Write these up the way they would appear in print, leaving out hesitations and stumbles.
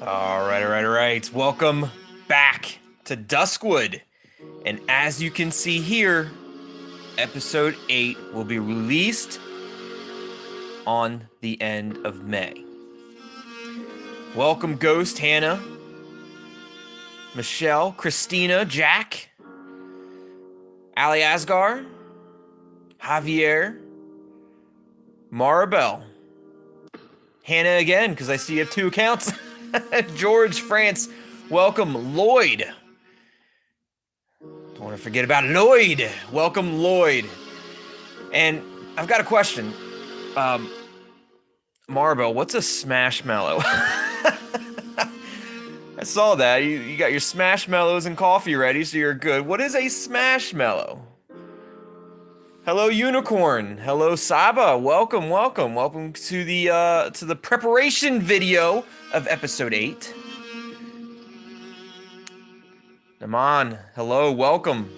All right. Welcome back to Duskwood. And as you can see here, episode 8 will be released on the end of May. Welcome, Ghost, Hannah, Michelle, Christina, Jack, Ali Asgar, Javier, Maribel, Hannah again, because I see you have 2 accounts. George, France, welcome, Lloyd. Don't want to forget about Lloyd. Welcome, Lloyd. And I've got a question. Maribel, what's a smashmallow? I saw that. You got your smashmallows and coffee ready, so you're good. What is a smashmallow? Hello, Unicorn. Hello, Saba. Welcome to the preparation video of episode 8. Naman, hello, welcome.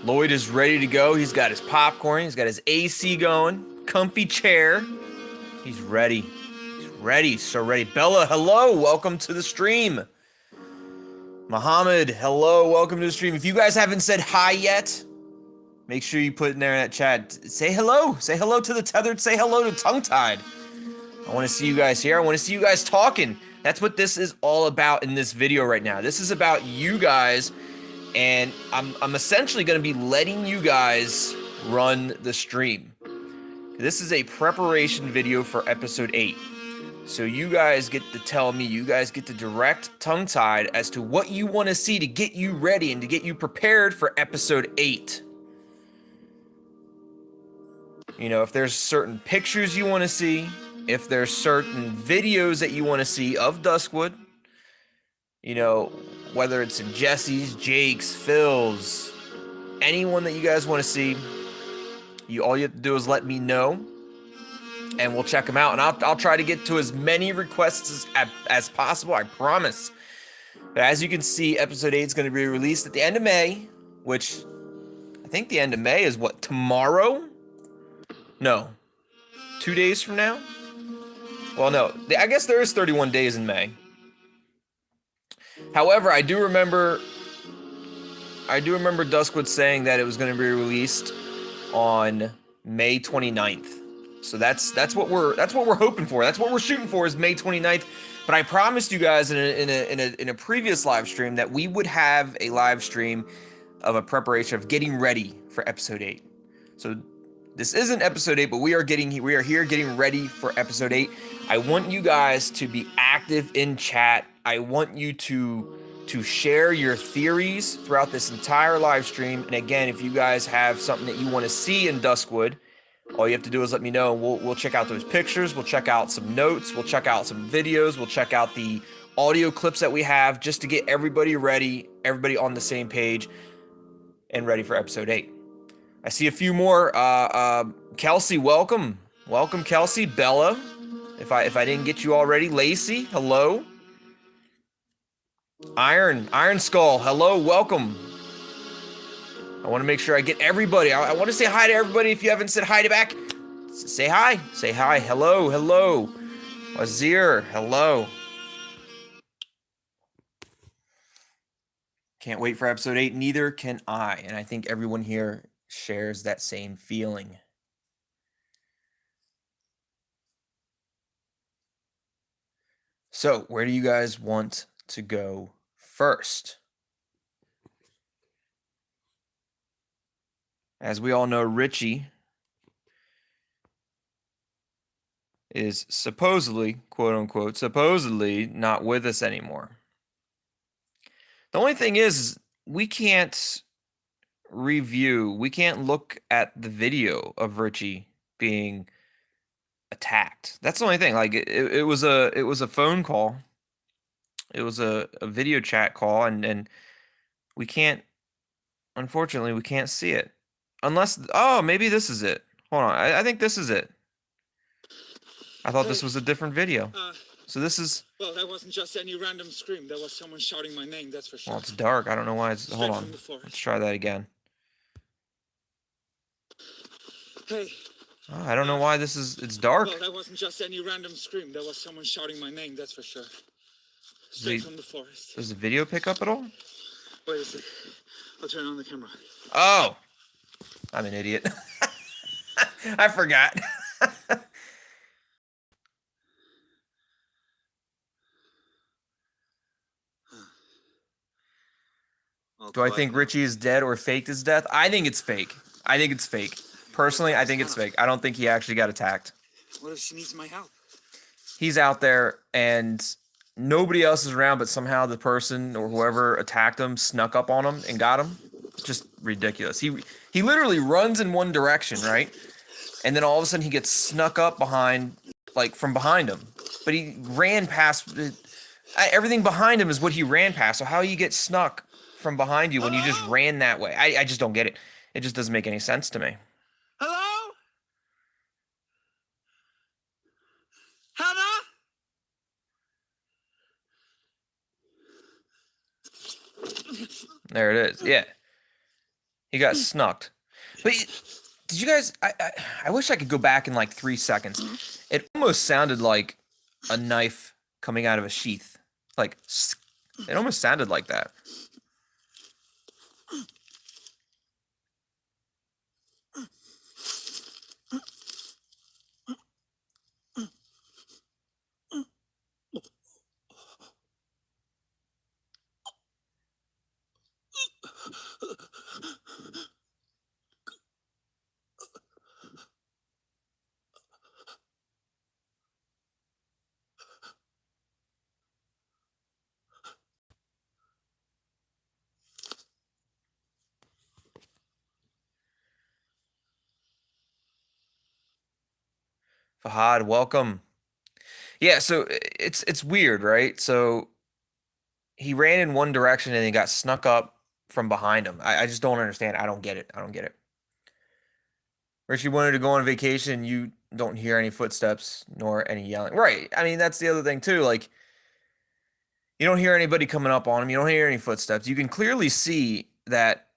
Lloyd is ready to go. He's got his popcorn. He's got his AC going. Comfy chair. He's ready. So ready. Bella, hello. Welcome to the stream. Muhammad, hello. Welcome to the stream. If you guys haven't said hi yet, make sure you put in there in that chat. Say hello. Say hello to the tethered. Say hello to tongue tied. I want to see you guys here. I want to see you guys talking. That's what this is all about in this video right now. This is about you guys. And I'm essentially going to be letting you guys run the stream. This is a preparation video for episode 8. So you guys get to tell me, you guys get to direct tongue-tied as to what you want to see to get you ready and to get you prepared for episode 8. You know, if there's certain pictures you want to see, if there's certain videos that you want to see of Duskwood, you know, whether it's in Jesse's, Jake's, Phil's, anyone that you guys want to see, all you have to do is let me know, and we'll check them out. And I'll try to get to as many requests as possible, I promise. But as you can see, episode 8 is going to be released at the end of May, which I think the end of May is what, tomorrow? No, 2 days from now? Well, no, I guess there is 31 days in May. However, I do remember Duskwood saying that it was going to be released on May 29th. So that's what we're hoping for. That's what we're shooting for, is May 29th. But I promised you guys in a previous live stream that we would have a live stream of a preparation of getting ready for episode 8. So this isn't episode 8, but we are here getting ready for episode 8. I want you guys to be active in chat. I want you to share your theories throughout this entire live stream. And again, if you guys have something that you want to see in Duskwood, all you have to do is let me know. We'll check out those pictures. We'll check out some notes. We'll check out some videos. We'll check out the audio clips that we have, just to get everybody ready, everybody on the same page and ready for episode 8. I see a few more. Kelsey, welcome. Welcome, Kelsey. Bella, if I didn't get you already. Lacey, hello. Iron Skull, hello, welcome. I want to make sure I get everybody. I want to say hi to everybody. If you haven't said hi to back, say hi. Say hi. Hello. Wazir, hello. Can't wait for episode 8. Neither can I. And I think everyone here shares that same feeling. So, where do you guys want to go first? As we all know, Richie is supposedly, quote unquote, not with us anymore. The only thing is, we can't look at the video of Richie being attacked. That's the only thing. Like, it was a phone call. It was a video chat call, and we can't, unfortunately, we can't see it. Unless, oh, maybe this is it. Hold on, I think this is it. I thought this was a different video. So this is... Well, that wasn't just any random scream. There was someone shouting my name, that's for sure. Well, it's dark. I don't know why it's... Hold on. Let's try that again. Hey, Oh, I don't know why it's dark. Well, that wasn't just any random scream. There was someone shouting my name, that's for sure. Straight from the forest. Does the video pick up at all? Wait a sec. I'll turn on the camera. Oh, I'm an idiot. I forgot. Do I think Richie is dead or faked his death? I think it's fake. I think it's fake. Personally, I think it's fake. I don't think he actually got attacked. What if she needs my help? He's out there and nobody else is around, but somehow the person or whoever attacked him snuck up on him and got him. It's just ridiculous. He literally runs in one direction, right? And then all of a sudden he gets snuck up behind, like from behind him. But he ran past everything behind him is what he ran past. So how you get snuck from behind you when you just ran that way? I just don't get it. It just doesn't make any sense to me. Hello? Hannah? There it is. Yeah. He got snucked. But did you guys... I wish I could go back in like 3 seconds. It almost sounded like a knife coming out of a sheath. Like, it almost sounded like that. Fahad, welcome. Yeah, so it's weird, right? So he ran in one direction and he got snuck up from behind him. I just don't understand. I don't get it. I don't get it. Richie wanted to go on vacation. You don't hear any footsteps nor any yelling. Right. I mean, that's the other thing too. Like, you don't hear anybody coming up on him. You don't hear any footsteps. You can clearly see that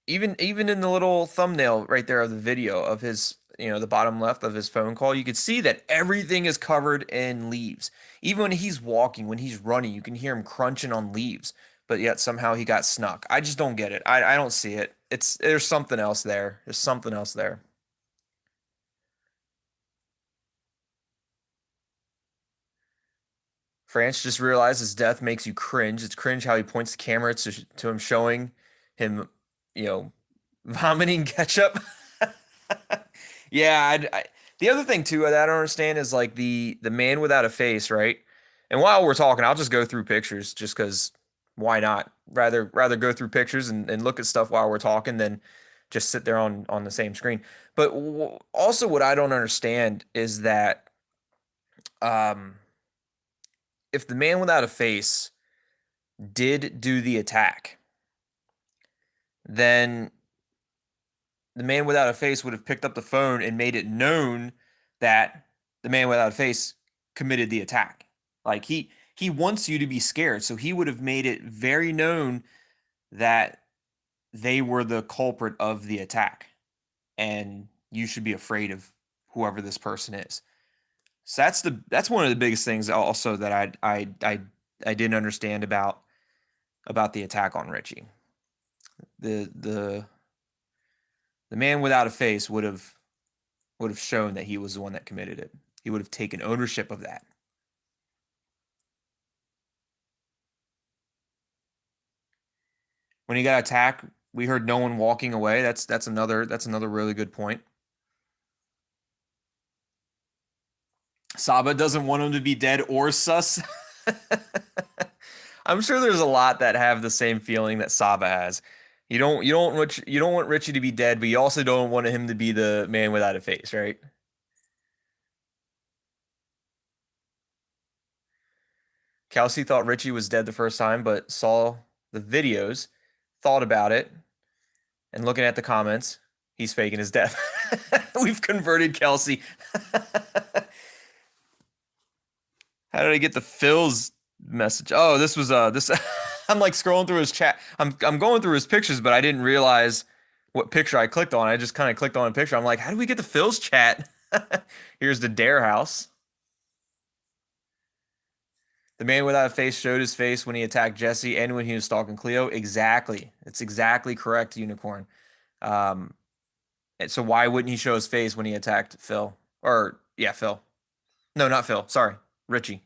even in the little thumbnail right there of the video of his, the bottom left of his phone call, you could see that everything is covered in leaves. Even when he's walking, when he's running, you can hear him crunching on leaves, but yet somehow he got snuck. I just don't get it. I don't see it. There's something else there. There's something else there. France just realized his death makes you cringe. It's cringe how he points the camera to him showing him, vomiting ketchup. Yeah, the other thing too that I don't understand is like the man without a face, right? And while we're talking, I'll just go through pictures just because why not? Rather go through pictures and look at stuff while we're talking than just sit there on the same screen. But also what I don't understand is that if the man without a face did do the attack, then the man without a face would have picked up the phone and made it known that the man without a face committed the attack. Like he wants you to be scared, so he would have made it very known that they were the culprit of the attack and you should be afraid of whoever this person is. So that's one of the biggest things also that I didn't understand about the attack on Richie. The man without a face would have shown that he was the one that committed it. He would have taken ownership of that. When he got attacked, we heard no one walking away. That's another really good point. Saba doesn't want him to be dead or sus. I'm sure there's a lot that have the same feeling that Saba has. You don't want Richie to be dead, but you also don't want him to be the man without a face, right? Kelsey thought Richie was dead the first time, but saw the videos, thought about it, and looking at the comments, he's faking his death. We've converted Kelsey. How did I get the Phil's message? Oh, this was this. I'm like scrolling through his chat. I'm going through his pictures, but I didn't realize what picture I clicked on. I just kind of clicked on a picture. I'm like, how do we get to Phil's chat? Here's the Dare house. The man without a face showed his face when he attacked Jesse and when he was stalking Cleo. Exactly. It's exactly correct, Unicorn. So why wouldn't he show his face when he attacked Phil? Or, yeah, Phil. No, not Phil. Sorry. Richie.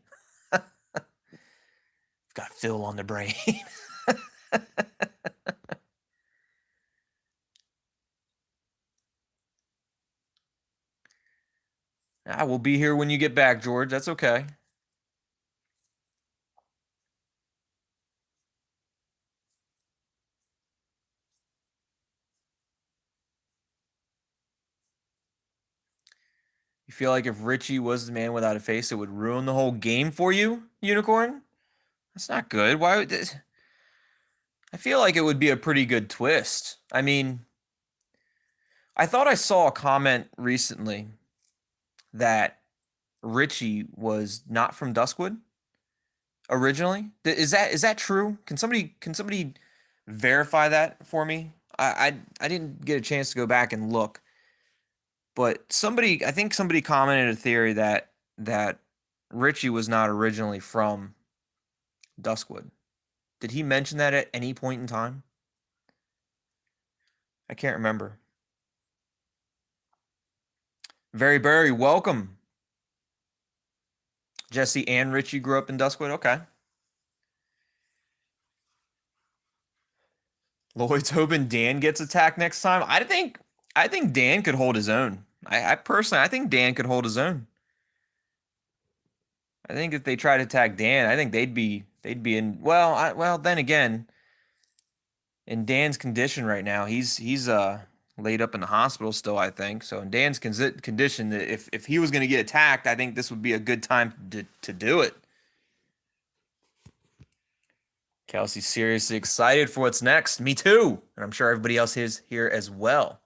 Got Phil on the brain. I will be here when you get back, George. That's okay. You feel like if Richie was the man without a face, it would ruin the whole game for you, Unicorn? That's not good. Why would this? I feel like it would be a pretty good twist. I mean, I thought I saw a comment recently that Richie was not from Duskwood originally. Is that true? Can somebody verify that for me? I didn't get a chance to go back and look, but I think somebody commented a theory that Richie was not originally from Duskwood. Did he mention that at any point in time? I can't remember. Very welcome. Jesse and Richie grew up in Duskwood. Okay. Lloyd's hoping Dan gets attacked next time. I think Dan could hold his own. I personally, I think Dan could hold his own. I think if they try to attack Dan, I think they'd be in. Well, then again, in Dan's condition right now, he's laid up in the hospital still. I think so. In Dan's condition, if he was going to get attacked, I think this would be a good time to do it. Kelsey's seriously excited for what's next. Me too. And I'm sure everybody else is here as well.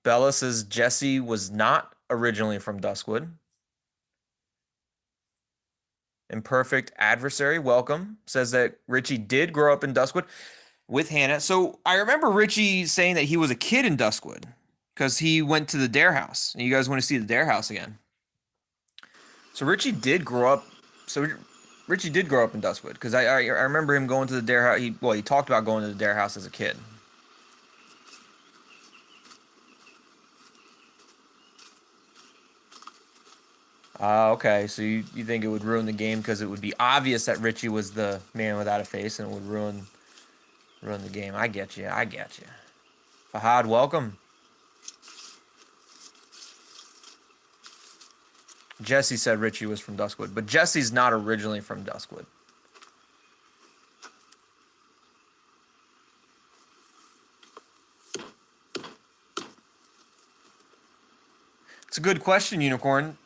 Bella says Jesse was not originally from Duskwood. Imperfect Adversary, welcome. Says that Richie did grow up in Duskwood with Hannah. So I remember Richie saying that he was a kid in Duskwood because he went to the Dare house. And you guys want to see the Dare house again. So Richie did grow up. So Richie did grow up in Duskwood because I remember him going to the Dare house. He talked about going to the Dare house as a kid. Okay, so you think it would ruin the game because it would be obvious that Richie was the man without a face and it would ruin the game. I get you. Fahad, welcome. Jesse said Richie was from Duskwood, but Jesse's not originally from Duskwood. It's a good question, Unicorn.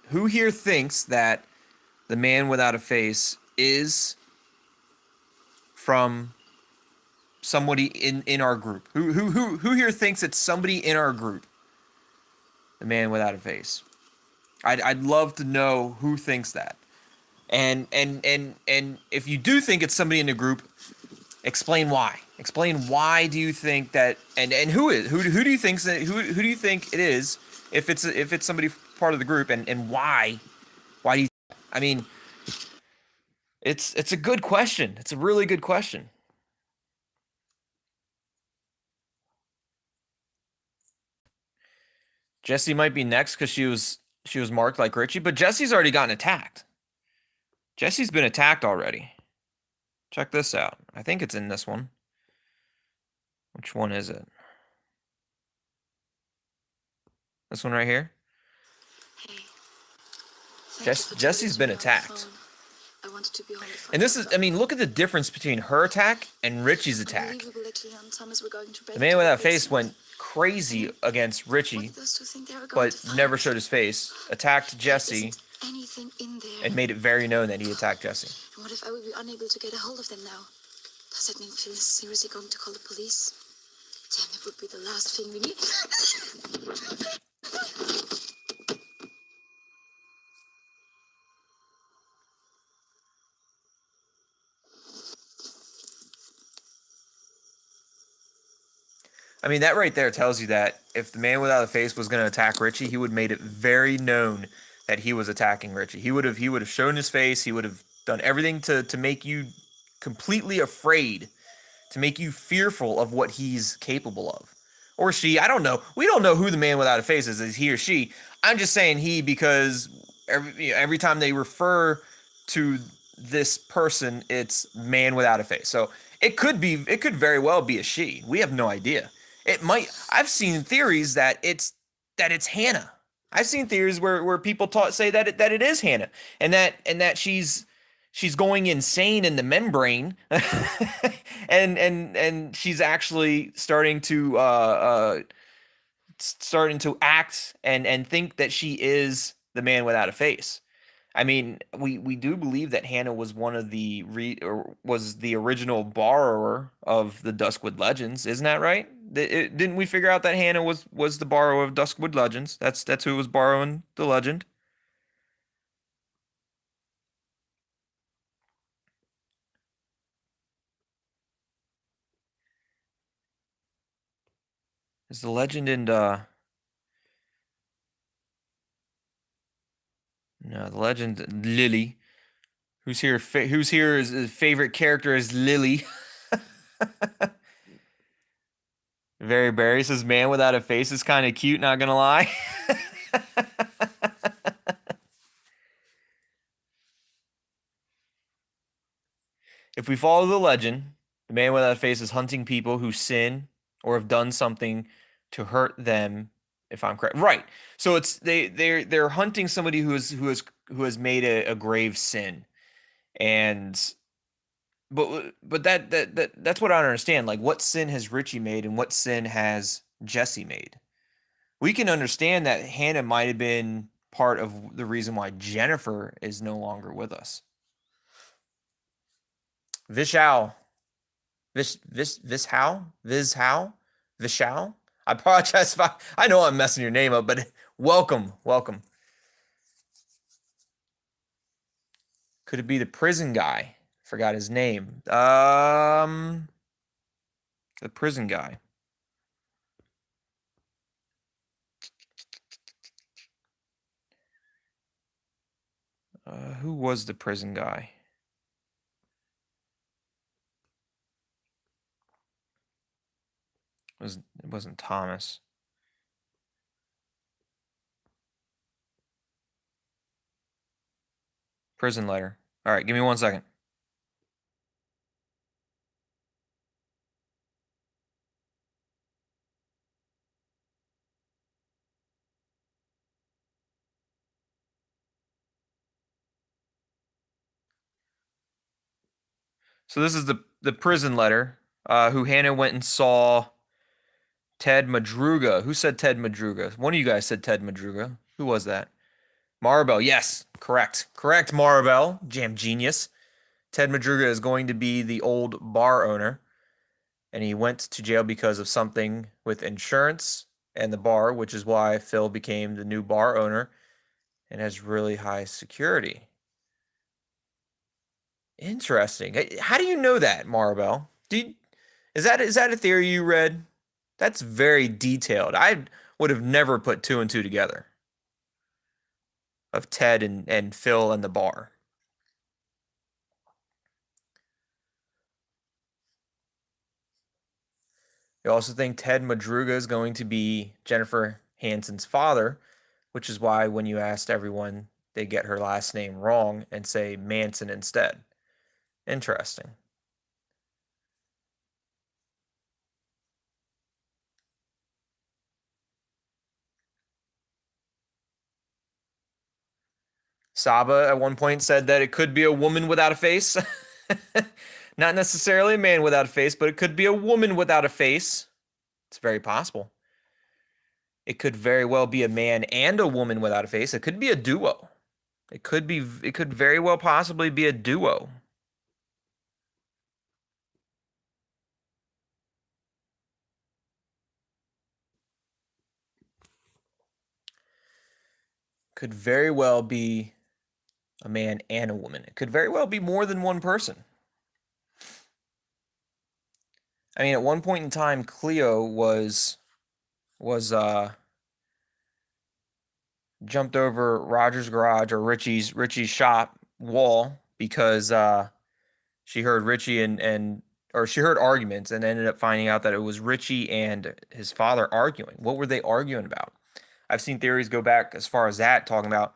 Who here thinks that the man without a face is from somebody in our group? Who here thinks it's somebody in our group? The man without a face. I'd love to know who thinks that. And if you do think it's somebody in the group, explain why. Explain why do you think that, and who do you think it is if it's somebody part of the group, and why do you? I mean, it's a good question. It's a really good question. Jessie might be next because she was marked like Richie, but Jessie's already gotten attacked. Jessie's been attacked already. Check this out. I think it's in this one. Which one is it? This one right here? Hey. Jessie's been attacked. I wanted to be on the phone. And this is, I mean, look at the difference between her attack and Richie's attack. The man without a face went crazy against Richie, but never showed his face, attacked Jessie, and made it very known that he attacked Jessie. And what if I would be unable to get a hold of them now? Does that mean Phil is seriously going to call the police? Then it would be the last thing we need. I mean, that right there tells you that if the man without a face was going to attack Richie, he would have made it very known that he was attacking Richie. He would have shown his face. He would have done everything to make you completely afraid, to make you fearful of what he's capable of. Or she, I don't know. We don't know who the man without a face is he or she. I'm just saying he because every time they refer to this person, it's man without a face. So it could very well be a she. We have no idea. It might. I've seen theories that it's Hannah. I've seen theories where people say that it is Hannah, and that she's going insane in the membrane, and she's actually starting to act and think that she is the man without a face. I mean, we do believe that Hannah was one of or was the original borrower of the Duskwood Legends, isn't that right? Didn't we figure out that Hannah was the borrower of Duskwood Legends? That's who was borrowing the legend. Is the legend in no, the legend Lily. Who's here? Who's here is his favorite character is Lily. Very Barry says, "Man without a face is kind of cute." Not gonna lie. If we follow the legend, the man without a face is hunting people who sin or have done something to hurt them. If I'm correct, right? So it's they're hunting somebody who has made a grave sin, and but that's what I don't understand. Like, what sin has Richie made, and what sin has Jesse made? We can understand that Hannah might have been part of the reason why Jennifer is no longer with us. Vishal, Vishal. I apologize if I know I'm messing your name up, but welcome. Could it be the prison guy? Forgot his name. The prison guy. Who was the prison guy? It wasn't Thomas. Prison letter. All right, give me 1 second. So this is the prison letter. Who Hannah went and saw Ted Madruga. Who said Ted Madruga? One of you guys said Ted Madruga. Who was that? Maribel. Yes, correct. Correct, Maribel. Jam genius. Ted Madruga is going to be the old bar owner, and he went to jail because of something with insurance and the bar, which is why Phil became the new bar owner and has really high security. Interesting. How do you know that, Maribel? Is that a theory you read? That's very detailed. I would have never put two and two together of Ted and Phil and the bar. You also think Ted Madruga is going to be Jennifer Hansen's father, which is why when you asked everyone, they get her last name wrong and say Manson instead. Interesting. Saba at one point said that it could be a woman without a face. Not necessarily a man without a face, but it could be a woman without a face. It's very possible. It could very well be a man and a woman without a face. It could be a duo. It could very well possibly be a duo. Could very well be a man and a woman. It could very well be more than one person. I mean, at one point in time, Cleo was jumped over Roger's garage or Richie's shop wall because she heard Richie and or she heard arguments and ended up finding out that it was Richie and his father arguing. What were they arguing about? I've seen theories go back as far as that, talking about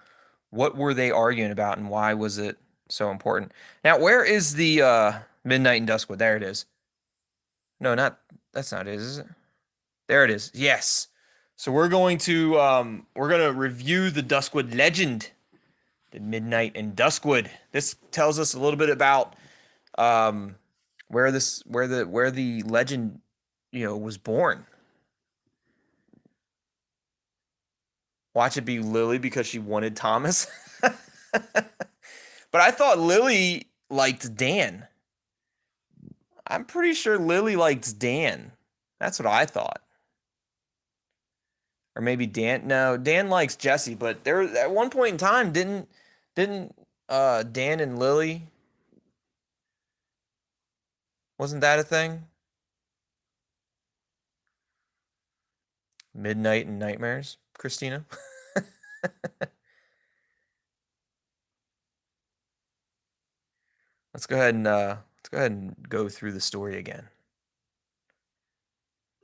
what were they arguing about and why was it so important. Now, where is the Midnight in Duskwood? There it is. No, that's not it, is it? There it is. Yes. So we're going to review the Duskwood legend, the Midnight in Duskwood. This tells us a little bit about where the legend, was born. Watch it be Lily because she wanted Thomas. But I thought Lily liked Dan. I'm pretty sure Lily liked Dan. That's what I thought. Or maybe Dan. No, Dan likes Jesse, but there at one point in time didn't Dan and Lily, wasn't that a thing? Midnight and Nightmares, Christina. Let's go ahead and go through the story again.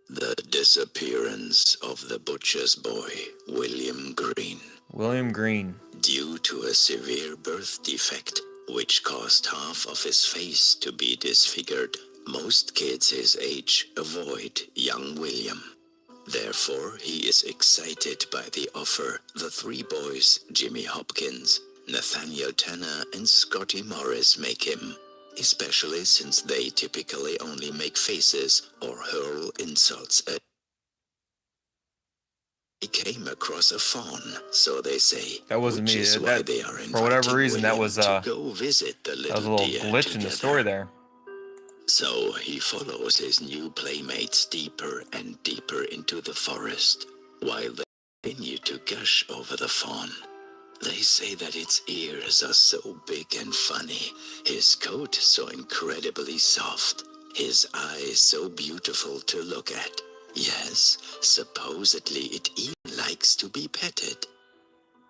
The disappearance of the butcher's boy, William Green. William Green. Due to a severe birth defect, which caused half of his face to be disfigured, most kids his age avoid young William. Therefore, he is excited by the offer the three boys, Jimmy Hopkins, Nathaniel Tanner, and Scotty Morris, make him. Especially since they typically only make faces or hurl insults at. He came across a fawn, so they say. That wasn't me. Is why they are for whatever reason, William that was to go visit the that was a little little deer glitch in the story there. So he follows his new playmates deeper and deeper into the forest, while they continue to gush over the fawn. They say that its ears are so big and funny, his coat so incredibly soft, his eyes so beautiful to look at. Yes, supposedly it even likes to be petted.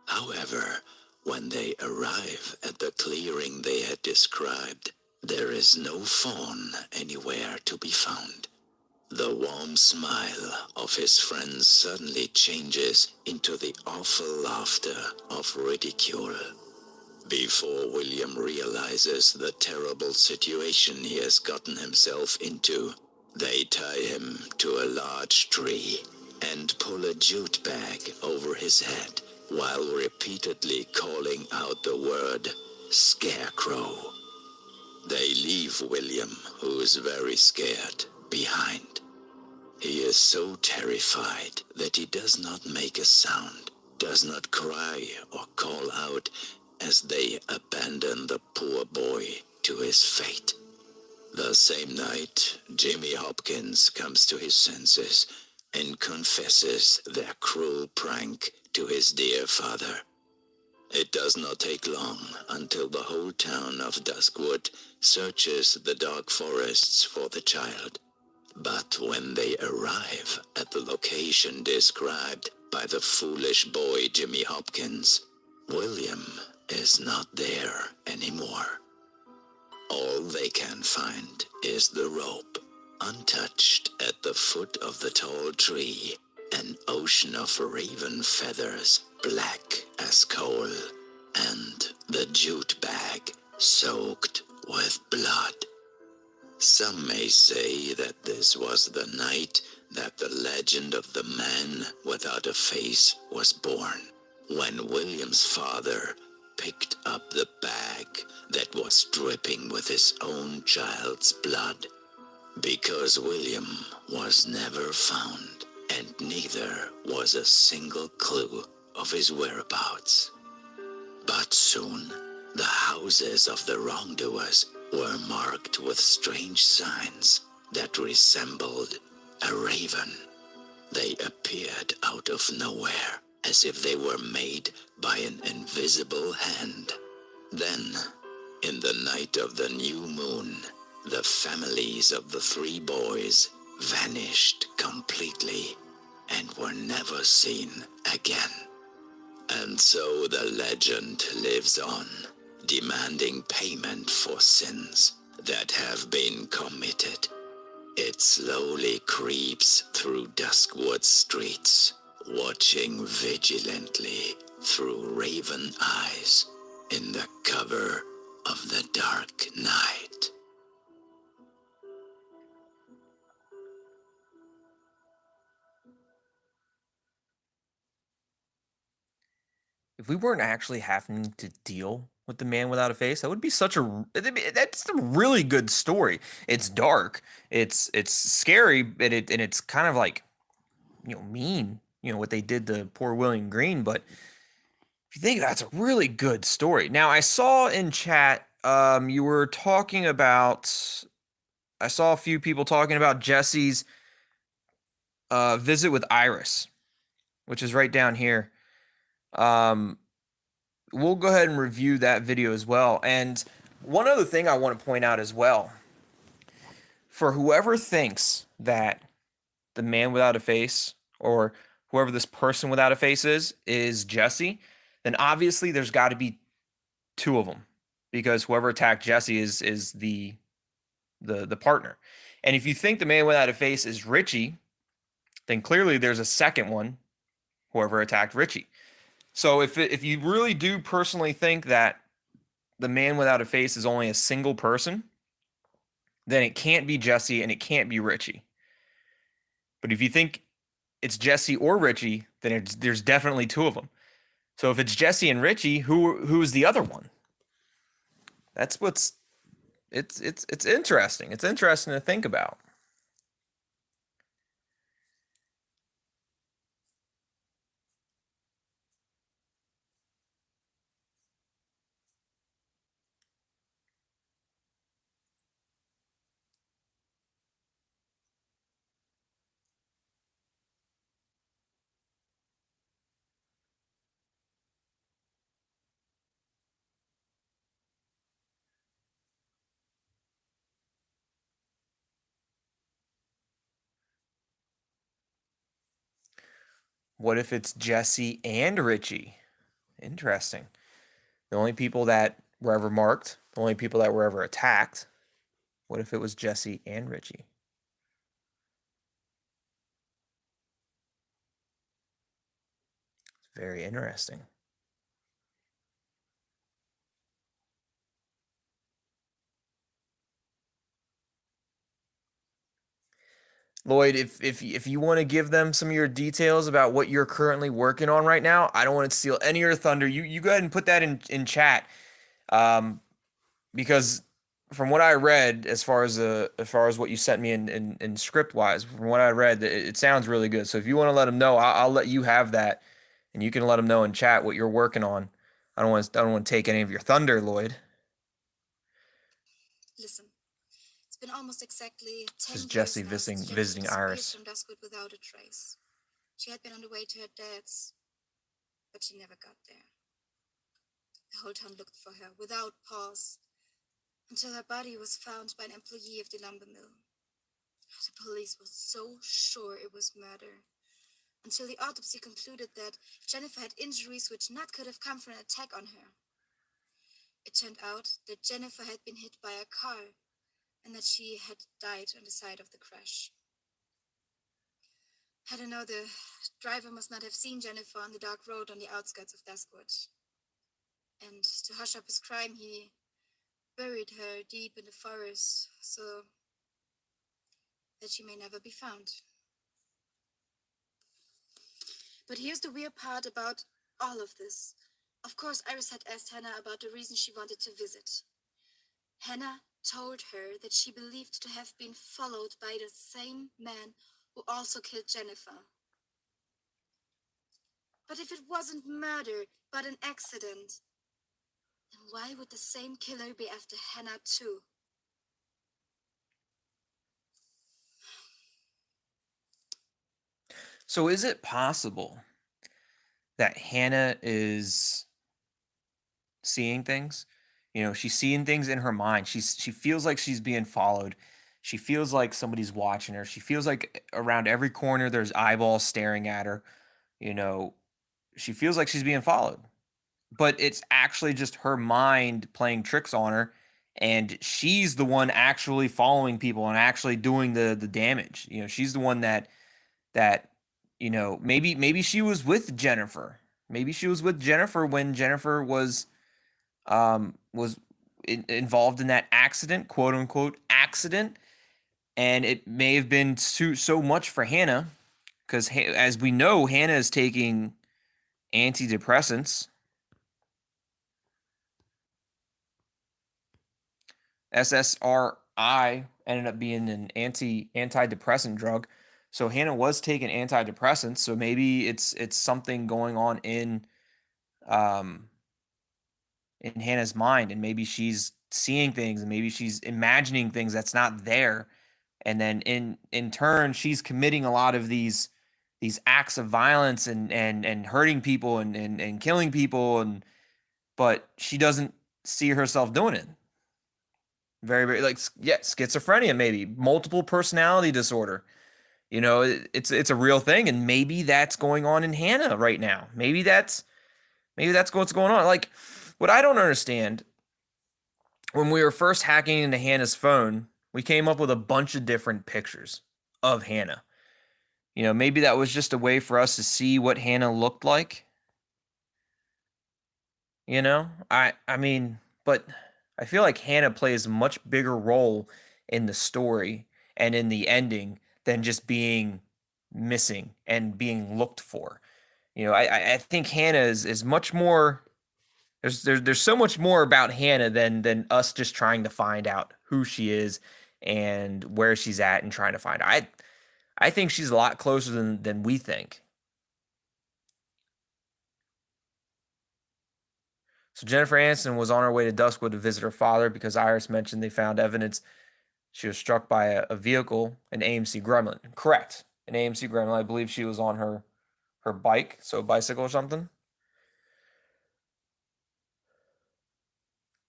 However, when they arrive at the clearing they had described, there is no fawn anywhere to be found. The warm smile of his friends suddenly changes into the awful laughter of ridicule. Before William realizes the terrible situation he has gotten himself into, they tie him to a large tree and pull a jute bag over his head while repeatedly calling out the word scarecrow. They leave William, who is very scared, behind. He is so terrified that he does not make a sound, does not cry or call out as they abandon the poor boy to his fate. The same night, Jimmy Hopkins comes to his senses and confesses their cruel prank to his dear father. It does not take long until the whole town of Duskwood searches the dark forests for the child. But when they arrive at the location described by the foolish boy Jimmy Hopkins, William is not there anymore. All they can find is the rope, untouched at the foot of the tall tree, an ocean of raven feathers, black as coal, and the jute bag soaked with blood. Some may say that this was the night that the legend of the man without a face was born, when William's father picked up the bag that was dripping with his own child's blood, because William was never found, and neither was a single clue of his whereabouts. But soon, the houses of the wrongdoers were marked with strange signs that resembled a raven. They appeared out of nowhere, as if they were made by an invisible hand. Then, in the night of the new moon, The families of the three boys vanished completely and were never seen again. And so the legend lives on, demanding payment for sins that have been committed. It slowly creeps through Duskwood streets, watching vigilantly through raven eyes in the cover of the dark night. If we weren't actually having to deal with the man without a face, that would be such a that's a really good story. It's dark, it's scary, and it's kind of like, mean, what they did to poor William Green. But if you think, that's a really good story. Now, I saw in chat, you were talking about. I saw a few people talking about Jesse's visit with Iris, which is right down here. Um, we'll go ahead and review that video as well. And one other thing I want to point out as well, for whoever thinks that the man without a face, or whoever this person without a face is Jesse, then obviously there's got to be two of them, because whoever attacked Jesse is the partner. And if you think the man without a face is Richie, then clearly there's a second one, whoever attacked Richie. So if you really do personally think that the man without a face is only a single person, then it can't be Jesse and it can't be Richie. But if you think it's Jesse or Richie, then there's definitely two of them. So if it's Jesse and Richie, who is the other one? That's what's it's interesting. It's interesting to think about. What if it's Jesse and Richie? Interesting. The only people that were ever marked, the only people that were ever attacked. What if it was Jesse and Richie? It's very interesting. Lloyd, if you want to give them some of your details about what you're currently working on right now, I don't want to steal any of your thunder. You go ahead and put that in chat, because from what I read, as far as what you sent me in script wise, from what I read, it sounds really good. So if you want to let them know, I'll let you have that, and you can let them know in chat what you're working on. I don't want to take any of your thunder, Lloyd. Listen, it's been almost exactly 10 This is years Jesse now since Jennifer visiting disappeared Iris. from Duskwood without a trace. She had been on the way to her dad's, but she never got there. The whole town looked for her without pause, until her body was found by an employee of the lumber mill. The police was so sure it was murder, until the autopsy concluded that Jennifer had injuries which not could have come from an attack on her. It turned out that Jennifer had been hit by a car, and that she had died on the side of the crash. I don't know, the driver must not have seen Jennifer on the dark road on the outskirts of Duskwood. And to hush up his crime, he buried her deep in the forest, so that she may never be found. But here's the weird part about all of this. Of course, Iris had asked Hannah about the reason she wanted to visit. Hannah told her that she believed to have been followed by the same man who also killed Jennifer. But if it wasn't murder, but an accident, then why would the same killer be after Hannah too? So is it possible that Hannah is seeing things? You know, she's seeing things in her mind. She feels like she's being followed. She feels like somebody's watching her. She feels like around every corner there's eyeballs staring at her. You know, she feels like she's being followed. But it's actually just her mind playing tricks on her, and she's the one actually following people and actually doing the damage. You know, she's the one that maybe she was with Jennifer. Maybe she was with Jennifer when Jennifer was involved in that accident, quote unquote accident, and it may have been so much for Hannah because as we know, Hannah is taking antidepressants. SSRI ended up being an antidepressant drug. So Hannah was taking antidepressants. So maybe it's something going on in Hannah's mind, and maybe she's seeing things, and maybe she's imagining things that's not there, and then in turn she's committing a lot of these acts of violence and hurting people and killing people, and but she doesn't see herself doing it. Very, very like, yeah, schizophrenia, maybe multiple personality disorder. You know, it's a real thing, and maybe that's going on in Hannah right now. Maybe that's what's going on. Like, what I don't understand, when we were first hacking into Hannah's phone, we came up with a bunch of different pictures of Hannah. You know, maybe that was just a way for us to see what Hannah looked like. You know, I mean, but I feel like Hannah plays a much bigger role in the story and in the ending than just being missing and being looked for. You know, I think Hannah is much more. There's so much more about Hannah than us just trying to find out who she is and where she's at and trying to find her. I think she's a lot closer than we think. So Jennifer Aniston was on her way to Duskwood to visit her father because Iris mentioned they found evidence she was struck by a vehicle, an AMC Gremlin. Correct, an AMC Gremlin. I believe she was on her bike, so a bicycle or something.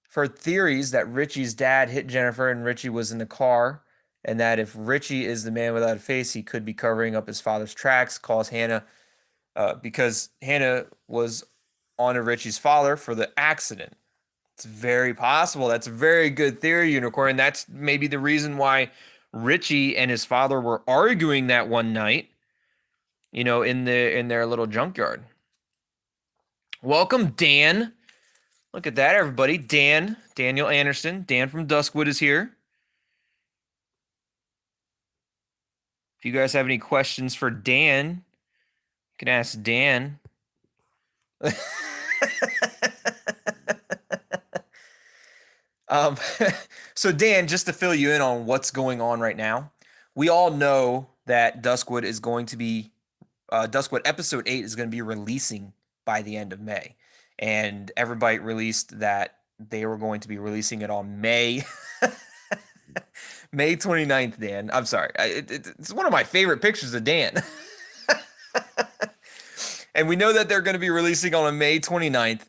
For theories that Richie's dad hit Jennifer and Richie was in the car, and that if Richie is the man without a face, he could be covering up his father's tracks, calls Hannah, because Hannah was on to Richie's father for the accident. It's very possible. That's a very good theory, Unicorn. That's maybe the reason why Richie and his father were arguing that one night, you know, in their little junkyard. Welcome, Dan. Look at that, everybody. Daniel Anderson. Dan from Duskwood is here. If you guys have any questions for Dan, you can ask Dan. So Dan, just to fill you in on what's going on right now, we all know that Duskwood is going to be Duskwood episode 8 is going to be releasing by the end of May, and Everbite released that they were going to be releasing it on May 29th. Dan, I'm sorry, it's one of my favorite pictures of Dan. And we know that they're going to be releasing on May 29th.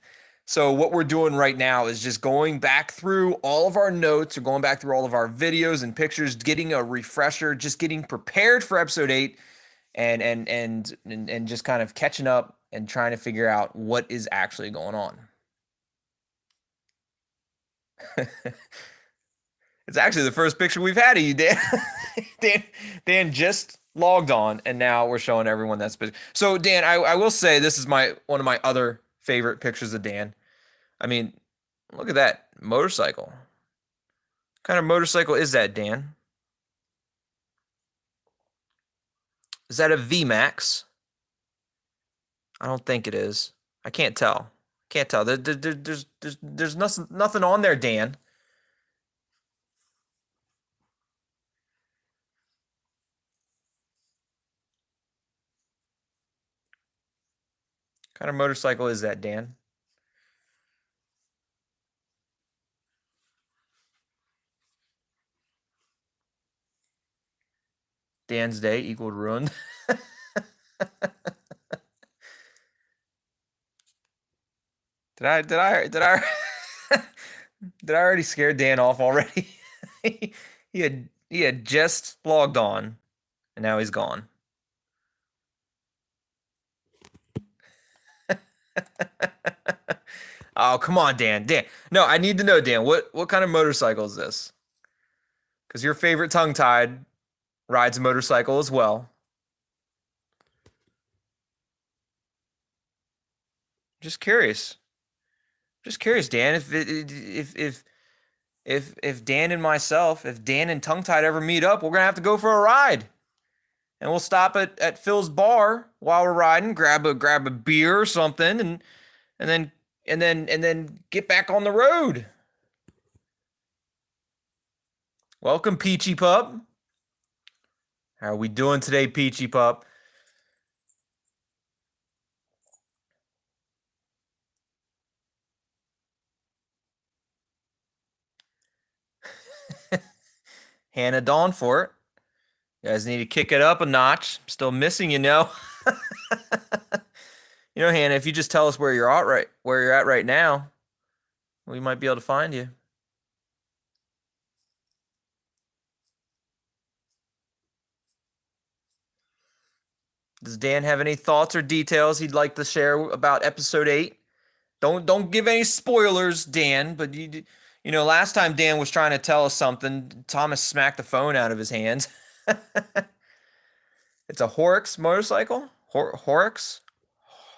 So what we're doing right now is just going back through all of our notes, or going back through all of our videos and pictures, getting a refresher, just getting prepared for episode 8, and just kind of catching up and trying to figure out what is actually going on. It's actually the first picture we've had of you, Dan. Dan just logged on, and now we're showing everyone that picture. So Dan, I will say this is one of my other favorite pictures of Dan. I mean, look at that motorcycle. What kind of motorcycle is that, Dan? Is that a VMAX? I don't think it is. I can't tell. There's nothing on there, Dan. What kind of motorcycle is that, Dan? Dan's day equaled ruined. Did I Did I already scare Dan off already? He had just logged on, and now he's gone. Oh, come on, Dan. Dan. No, I need to know, Dan, what kind of motorcycle is this? Because your favorite tongue-tied rides a motorcycle as well. Just curious. Just curious, Dan. If Dan and myself, if Dan and Tongue Tied ever meet up, we're gonna have to go for a ride, and we'll stop at Phil's bar while we're riding, grab a beer or something, and then get back on the road. Welcome, Peachy Pup. How are we doing today, Peachy Pup? Hannah Dawnfort. You guys need to kick it up a notch. I'm still missing you know. Hannah, if you just tell us where you're at right now, we might be able to find you. Does Dan have any thoughts or details he'd like to share about episode 8? Don't give any spoilers, Dan, but last time Dan was trying to tell us something, Thomas smacked the phone out of his hands. It's a Horrocks motorcycle? Horrocks?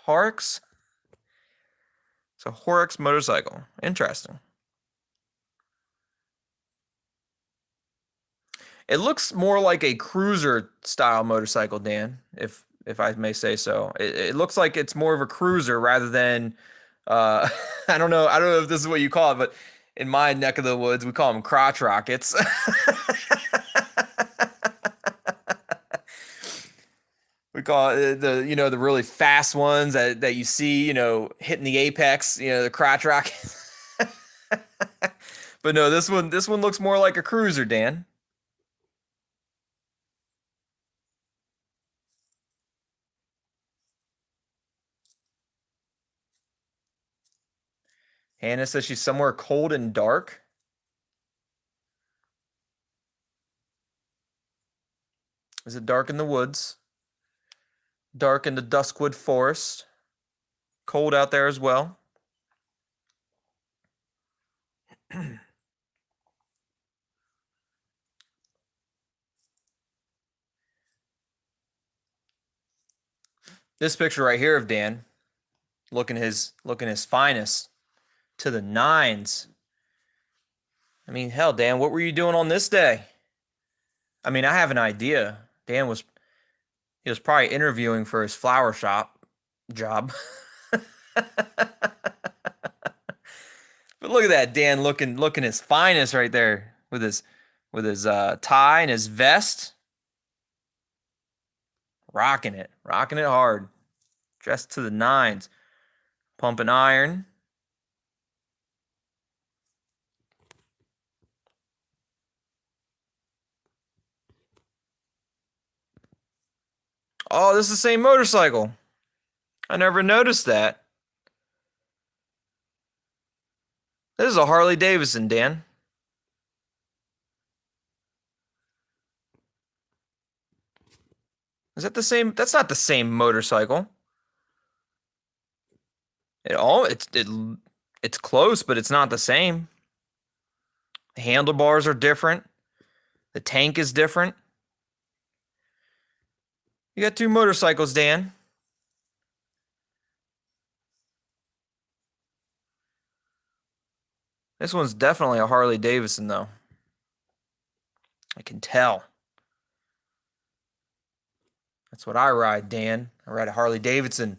Horrocks? It's a Horrocks motorcycle. Interesting. It looks more like a cruiser style motorcycle, Dan, if I may say so. It looks like it's more of a cruiser rather than I don't know if this is what you call it, but in my neck of the woods, we call them crotch rockets. We call it the really fast ones that you see, hitting the apex, the crotch rockets. But no, this one looks more like a cruiser, Dan. Hannah says she's somewhere cold and dark. Is it dark in the woods? Dark in the Duskwood forest. Cold out there as well. This picture right here of Dan, looking his finest to the nines. I mean, hell, Dan, what were you doing on this day? I mean, I have an idea. Dan was probably interviewing for his flower shop job. But look at that, Dan looking his finest right there with his tie and his vest. Rocking it hard. Dressed to the nines. Pumping iron. Oh, this is the same motorcycle. I never noticed that. This is a Harley Davidson, Dan. Is that the same? That's not the same motorcycle. It's close, but it's not the same. The handlebars are different. The tank is different. You got two motorcycles, Dan. This one's definitely a Harley Davidson, though. I can tell. That's what I ride, Dan. I ride a Harley Davidson.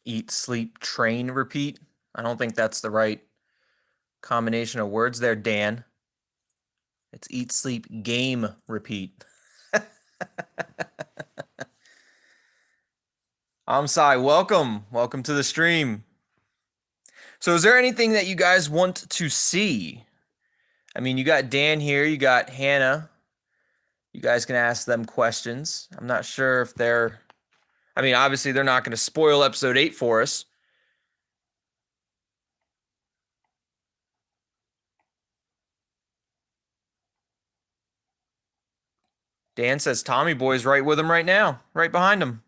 Eat, sleep, train, repeat. I don't think that's the right combination of words there, Dan. It's eat, sleep, game, repeat. I'm Sai. Welcome to the stream. So is there anything that you guys want to see? I mean, you got Dan here, you got Hannah. You guys can ask them questions. I'm not sure if they're, I mean, obviously they're not going to spoil episode 8 for us. Dan says Tommy Boy's right with him right now, right behind him.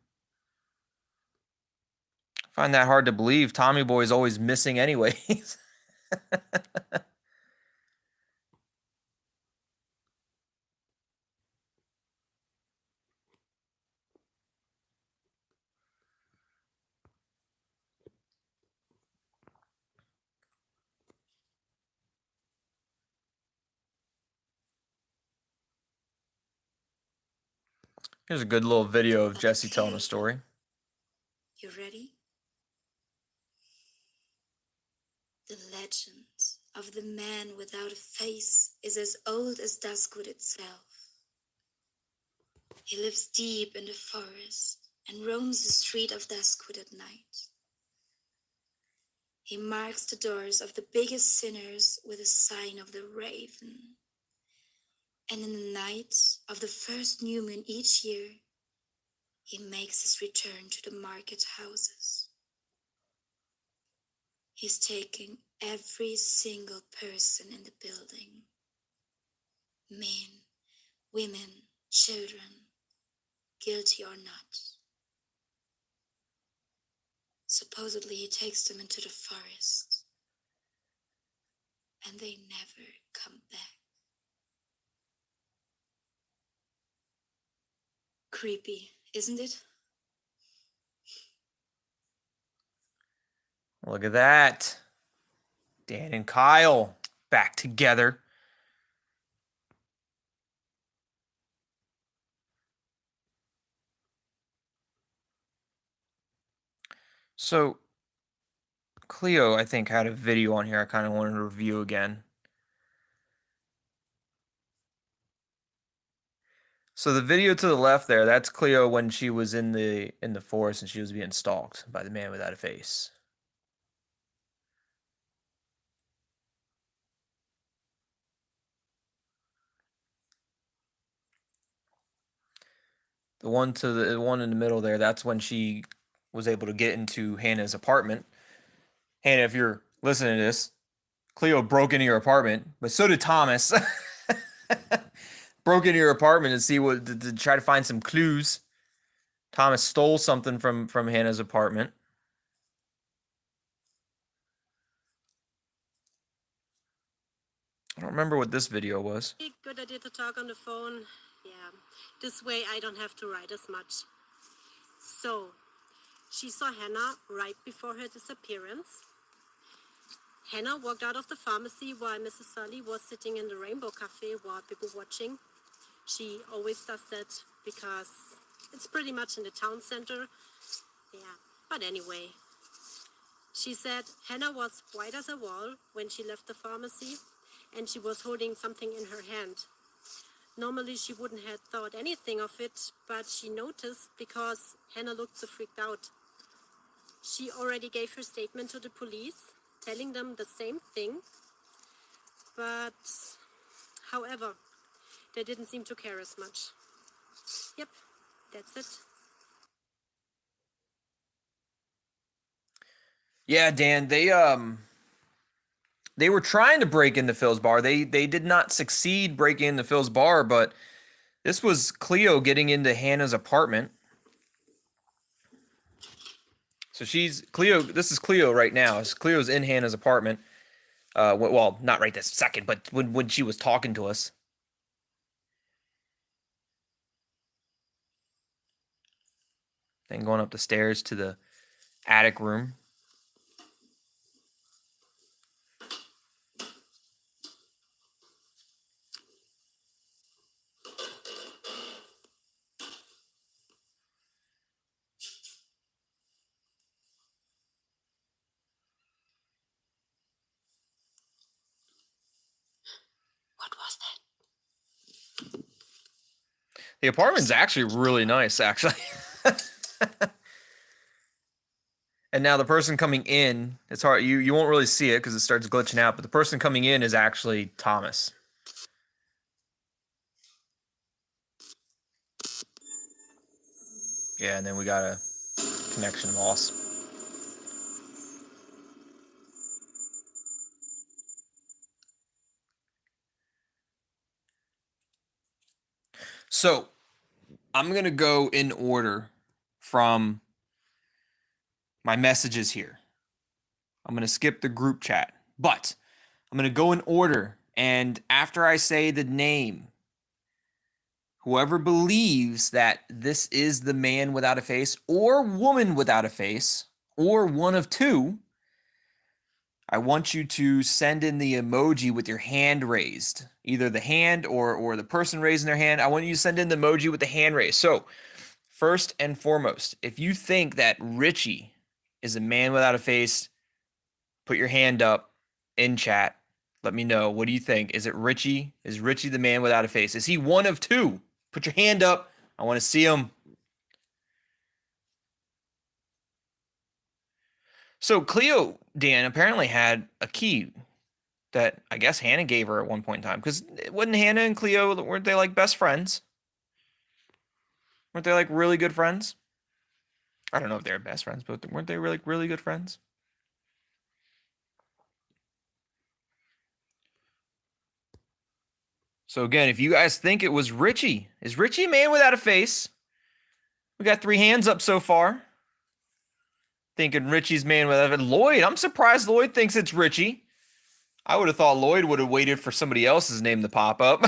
I find that hard to believe. Tommy Boy's always missing anyways. Here's a good little video of Jesse telling a story. You ready? The legend of the man without a face is as old as Duskwood itself. He lives deep in the forest and roams the street of Duskwood at night. He marks the doors of the biggest sinners with a sign of the raven. And in the night of the first new moon each year, he makes his return to the market houses. He's taking every single person in the building. Men, women, children, guilty or not. Supposedly he takes them into the forest, and they never come back. Creepy, isn't it? Look at that. Dan and Kyle back together. So, Cleo, I think, had a video on here I kind of wanted to review again. So the video to the left there, that's Cleo when she was in the forest and she was being stalked by the man without a face. The one in the middle there, that's when she was able to get into Hannah's apartment. Hannah, if you're listening to this, Cleo broke into your apartment, but so did Thomas. Broke into your apartment to try to find some clues. Thomas stole something from Hannah's apartment. I don't remember what this video was. Good idea to talk on the phone. Yeah, this way I don't have to write as much. So, she saw Hannah right before her disappearance. Hannah walked out of the pharmacy while Mrs. Sully was sitting in the Rainbow Cafe while people watching. She always does that because it's pretty much in the town center. Yeah, but anyway. She said Hannah was white as a wall when she left the pharmacy, and she was holding something in her hand. Normally she wouldn't have thought anything of it, but she noticed because Hannah looked so freaked out. She already gave her statement to the police, telling them the same thing. But, however, they didn't seem to care as much. Yep, that's it. Yeah, Dan, they were trying to break into Phil's bar. They did not succeed breaking into Phil's bar, but this was Cleo getting into Hannah's apartment. So this is Cleo right now. Cleo's in Hannah's apartment. Well, not right this second, but when she was talking to us. Then going up the stairs to the attic room. What was that? The apartment's actually really nice, actually. And now the person coming in, it's hard. You won't really see it because it starts glitching out. But the person coming in is actually Thomas. Yeah, and then we got a connection loss. So I'm going to go in order from my messages here. I'm going to skip the group chat, but I'm going to go in order. And after I say the name, whoever believes that this is the man without a face or woman without a face or one of two, I want you to send in the emoji with your hand raised, either the hand or the person raising their hand. I want you to send in the emoji with the hand raised. So first and foremost, if you think that Richie is a man without a face, put your hand up in chat. Let me know. What do you think? Is it Richie? Is Richie the man without a face? Is he one of two? Put your hand up. I want to see him. So Cleo, Dan, apparently had a key that I guess Hannah gave her at one point in time. Because wasn't Hannah and Cleo, weren't they like best friends? Weren't they like really good friends? I don't know if they're best friends, but weren't they really, really good friends? So again, if you guys think it was Richie, is Richie a man without a face? We got 3 hands up so far. Thinking Richie's man without a face. Lloyd, I'm surprised Lloyd thinks it's Richie. I would have thought Lloyd would have waited for somebody else's name to pop up.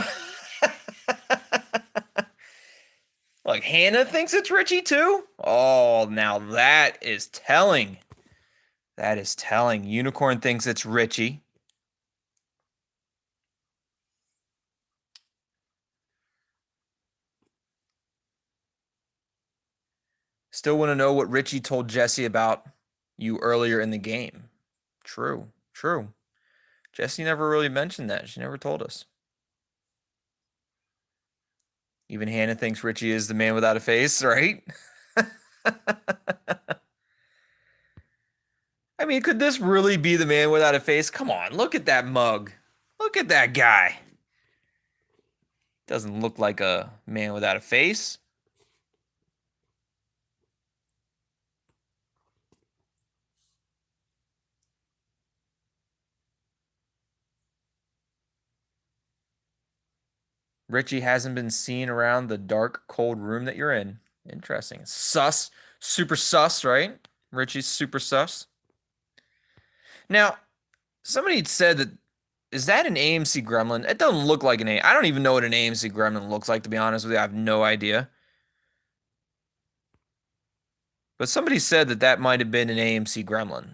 Like Hannah thinks it's Richie too? Oh, now that is telling. That is telling. Unicorn thinks it's Richie. Still want to know what Richie told Jesse about you earlier in the game. True, true. Jesse never really mentioned that. She never told us. Even Hannah thinks Richie is the man without a face, right? I mean, could this really be the man without a face? Come on, look at that mug. Look at that guy. Doesn't look like a man without a face. Richie hasn't been seen around the dark, cold room that you're in. Interesting. Sus. Super sus, right? Richie's super sus. Now, somebody said that, is that an AMC gremlin? It doesn't look like an I don't even know what an AMC gremlin looks like, to be honest with you. I have no idea. But somebody said that that might have been an AMC gremlin.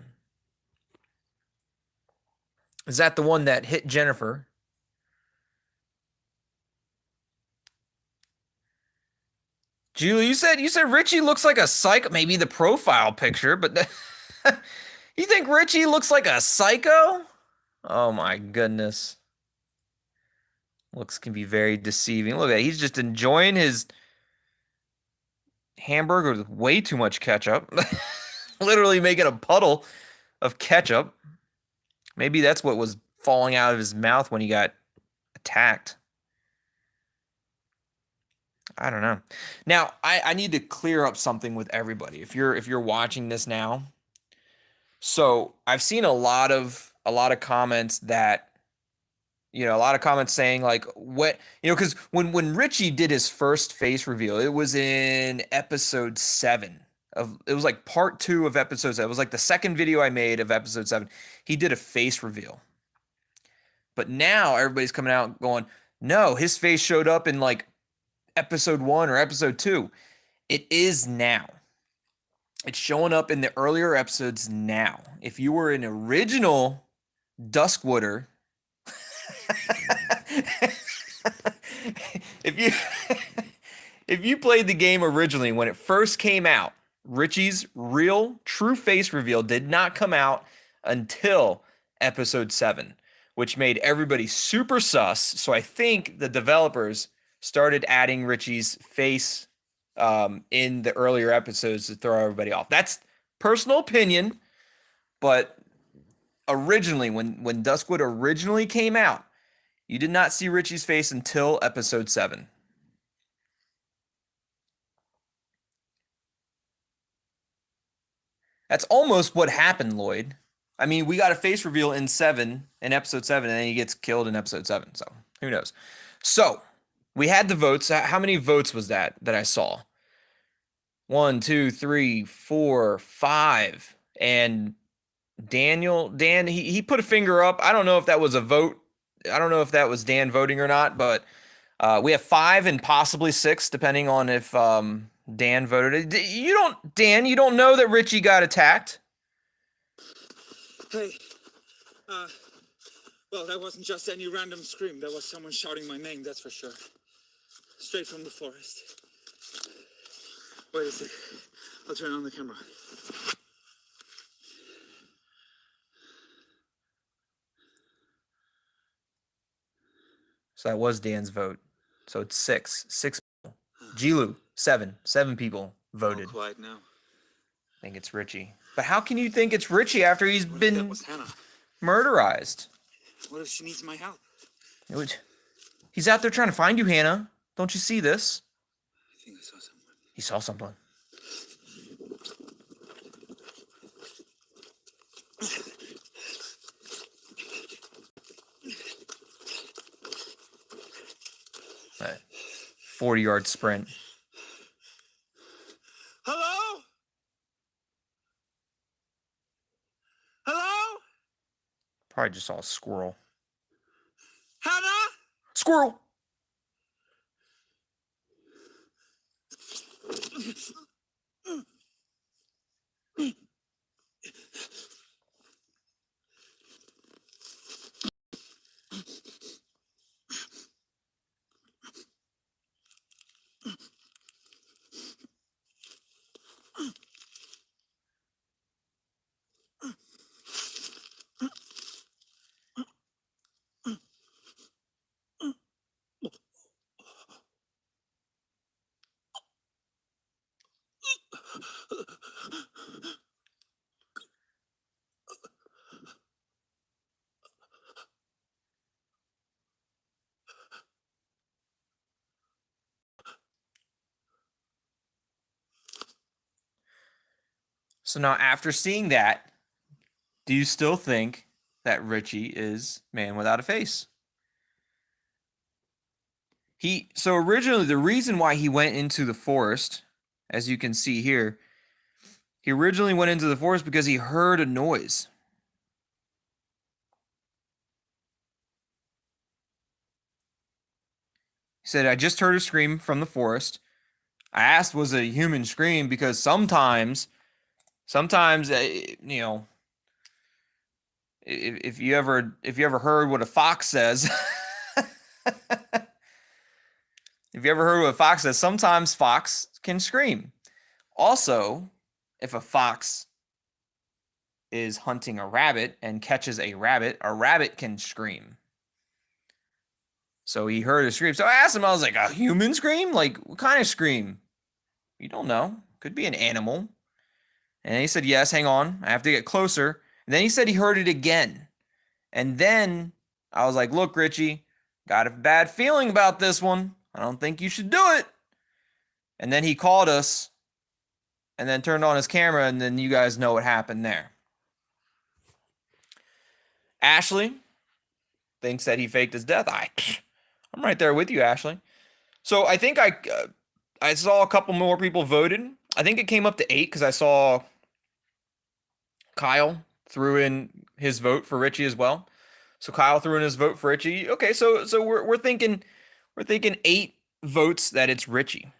Is that the one that hit Jennifer? Julie, you said Richie looks like a psycho. Maybe the profile picture, but you think Richie looks like a psycho? Oh my goodness. Looks can be very deceiving. Look at that. He's just enjoying his hamburger with way too much ketchup. Literally making a puddle of ketchup. Maybe that's what was falling out of his mouth when he got attacked. I don't know. Now, I need to clear up something with everybody. If you're watching this now, so I've seen a lot of comments that, a lot of comments saying like, what, because when Richie did his first face reveal, it was in episode 7 it was like part 2 of episode 7. It was like the second video I made of episode 7. He did a face reveal, but now everybody's coming out going, no, his face showed up in like episode 1 or episode 2. It is now. It's showing up in the earlier episodes now. If you were an original Duskwooder, if you played the game originally when it first came out, Richie's real true face reveal did not come out until episode 7, which made everybody super sus. So I think the developers started adding Richie's face in the earlier episodes to throw everybody off. That's personal opinion, but originally, when Duskwood originally came out, you did not see Richie's face until episode 7. That's almost what happened, Lloyd. I mean, we got a face reveal in episode 7, and then he gets killed in episode 7. So who knows? So we had the votes. How many votes was that I saw? 1, 2, 3, 4, 5. And Dan, he put a finger up. I don't know if that was a vote. I don't know if that was Dan voting or not, but we have 5 and possibly 6, depending on if Dan voted. Dan, you don't know that Richie got attacked? Hey, well, that wasn't just any random scream. There was someone shouting my name, that's for sure. Straight from the forest. Wait a sec. I'll turn on the camera. So that was Dan's vote. So it's 6. 6 people. Gilu, 7. 7 people voted. All quiet now. I think it's Richie. But how can you think it's Richie after he's What if been that was Hannah? murderized? What if she needs my help? He's out there trying to find you, Hannah. Don't you see this? I think I saw someone. He saw someone. Right. 40-yard sprint. Hello? Hello? Probably just saw a squirrel. Hannah? Squirrel! So now, after seeing that, do you still think that Richie is Man Without a Face? So originally, the reason why he went into the forest, as you can see here, he originally went into the forest because he heard a noise. He said, I just heard a scream from the forest. I asked, was it a human scream? Because sometimes, you know, if you ever heard what a fox says, if you ever heard what a fox says, sometimes fox can scream. Also, if a fox is hunting a rabbit and catches a rabbit can scream. So he heard a scream. So I asked him, I was like, a human scream? Like, what kind of scream? You don't know. Could be an animal. And he said, yes, hang on. I have to get closer. And then he said he heard it again. And then I was like, look, Richie, got a bad feeling about this one. I don't think you should do it. And then he called us and then turned on his camera, and then you guys know what happened there. Ashley thinks that he faked his death. I'm right there with you, Ashley. So I think I saw a couple more people voted. I think it came up to 8 because I saw Kyle threw in his vote for Richie as well. So Kyle threw in his vote for Richie. Okay, so we're thinking 8 votes that it's Richie.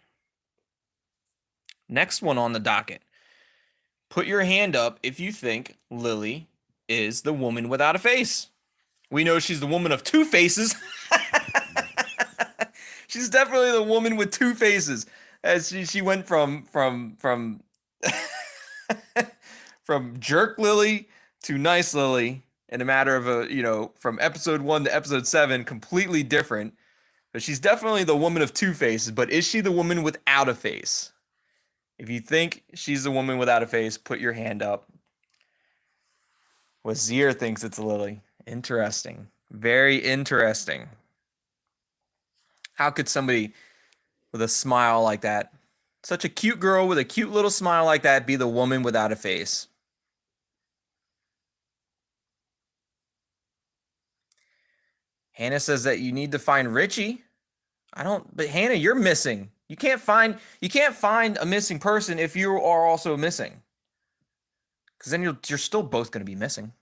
Next one on the docket. Put your hand up if you think Lily is the woman without a face. We know she's the woman of 2 faces. She's definitely the woman with 2 faces. As she went from from jerk Lily to nice Lily in a matter of from episode 1 to episode 7, completely different. But she's definitely the woman of 2 faces. But is she the woman without a face? If you think she's the woman without a face, put your hand up. Wazir thinks it's Lily. Interesting. Very interesting. How could somebody with a smile like that, such a cute girl with a cute little smile like that, be the woman without a face? Hannah says that you need to find Richie. But Hannah, you're missing. You can't find a missing person if you are also missing. Because then you're still both going to be missing.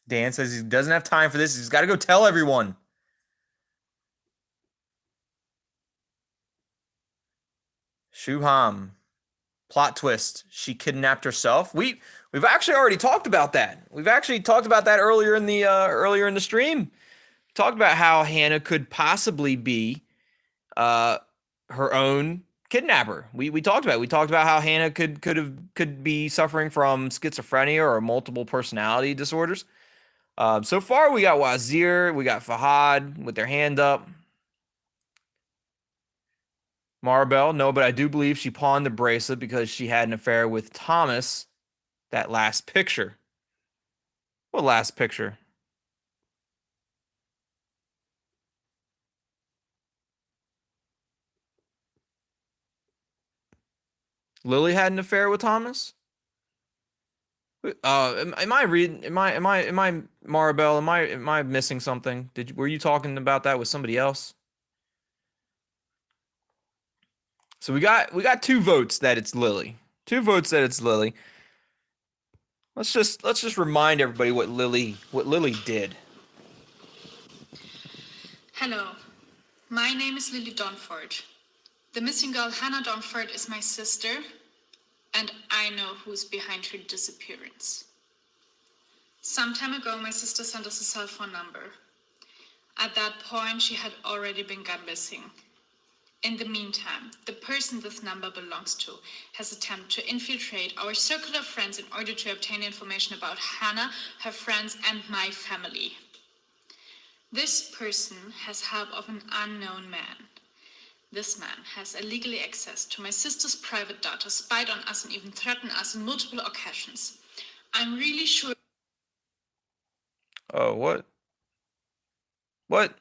Dan says he doesn't have time for this. He's got to go tell everyone. Shubham. Plot twist. She kidnapped herself. We've actually already talked about that. We've actually talked about that earlier in the stream. Talked about how Hannah could possibly be her own kidnapper. We talked about it. We talked about how Hannah could be suffering from schizophrenia or multiple personality disorders. So far we got Wazir, we got Fahad with their hand up. Maribel, no, but I do believe she pawned the bracelet because she had an affair with Thomas. That last picture. What last picture? Lily had an affair with Thomas? Am I reading? Am I Maribel? Am I missing something? Were you talking about that with somebody else? So we got 2 votes that it's Lily. 2 votes that it's Lily. Let's just remind everybody what Lily did. Hello, my name is Lily Donford. The missing girl Hannah Donford is my sister, and I know who's behind her disappearance. Some time ago, my sister sent us a cell phone number. At that point, she had already been gone missing. In the meantime, the person this number belongs to has attempted to infiltrate our circle of friends in order to obtain information about Hannah, her friends, and my family. This person has help of an unknown man. This man has illegally access to my sister's private data, spied on us, and even threatened us on multiple occasions. I'm really sure... Oh, what? What?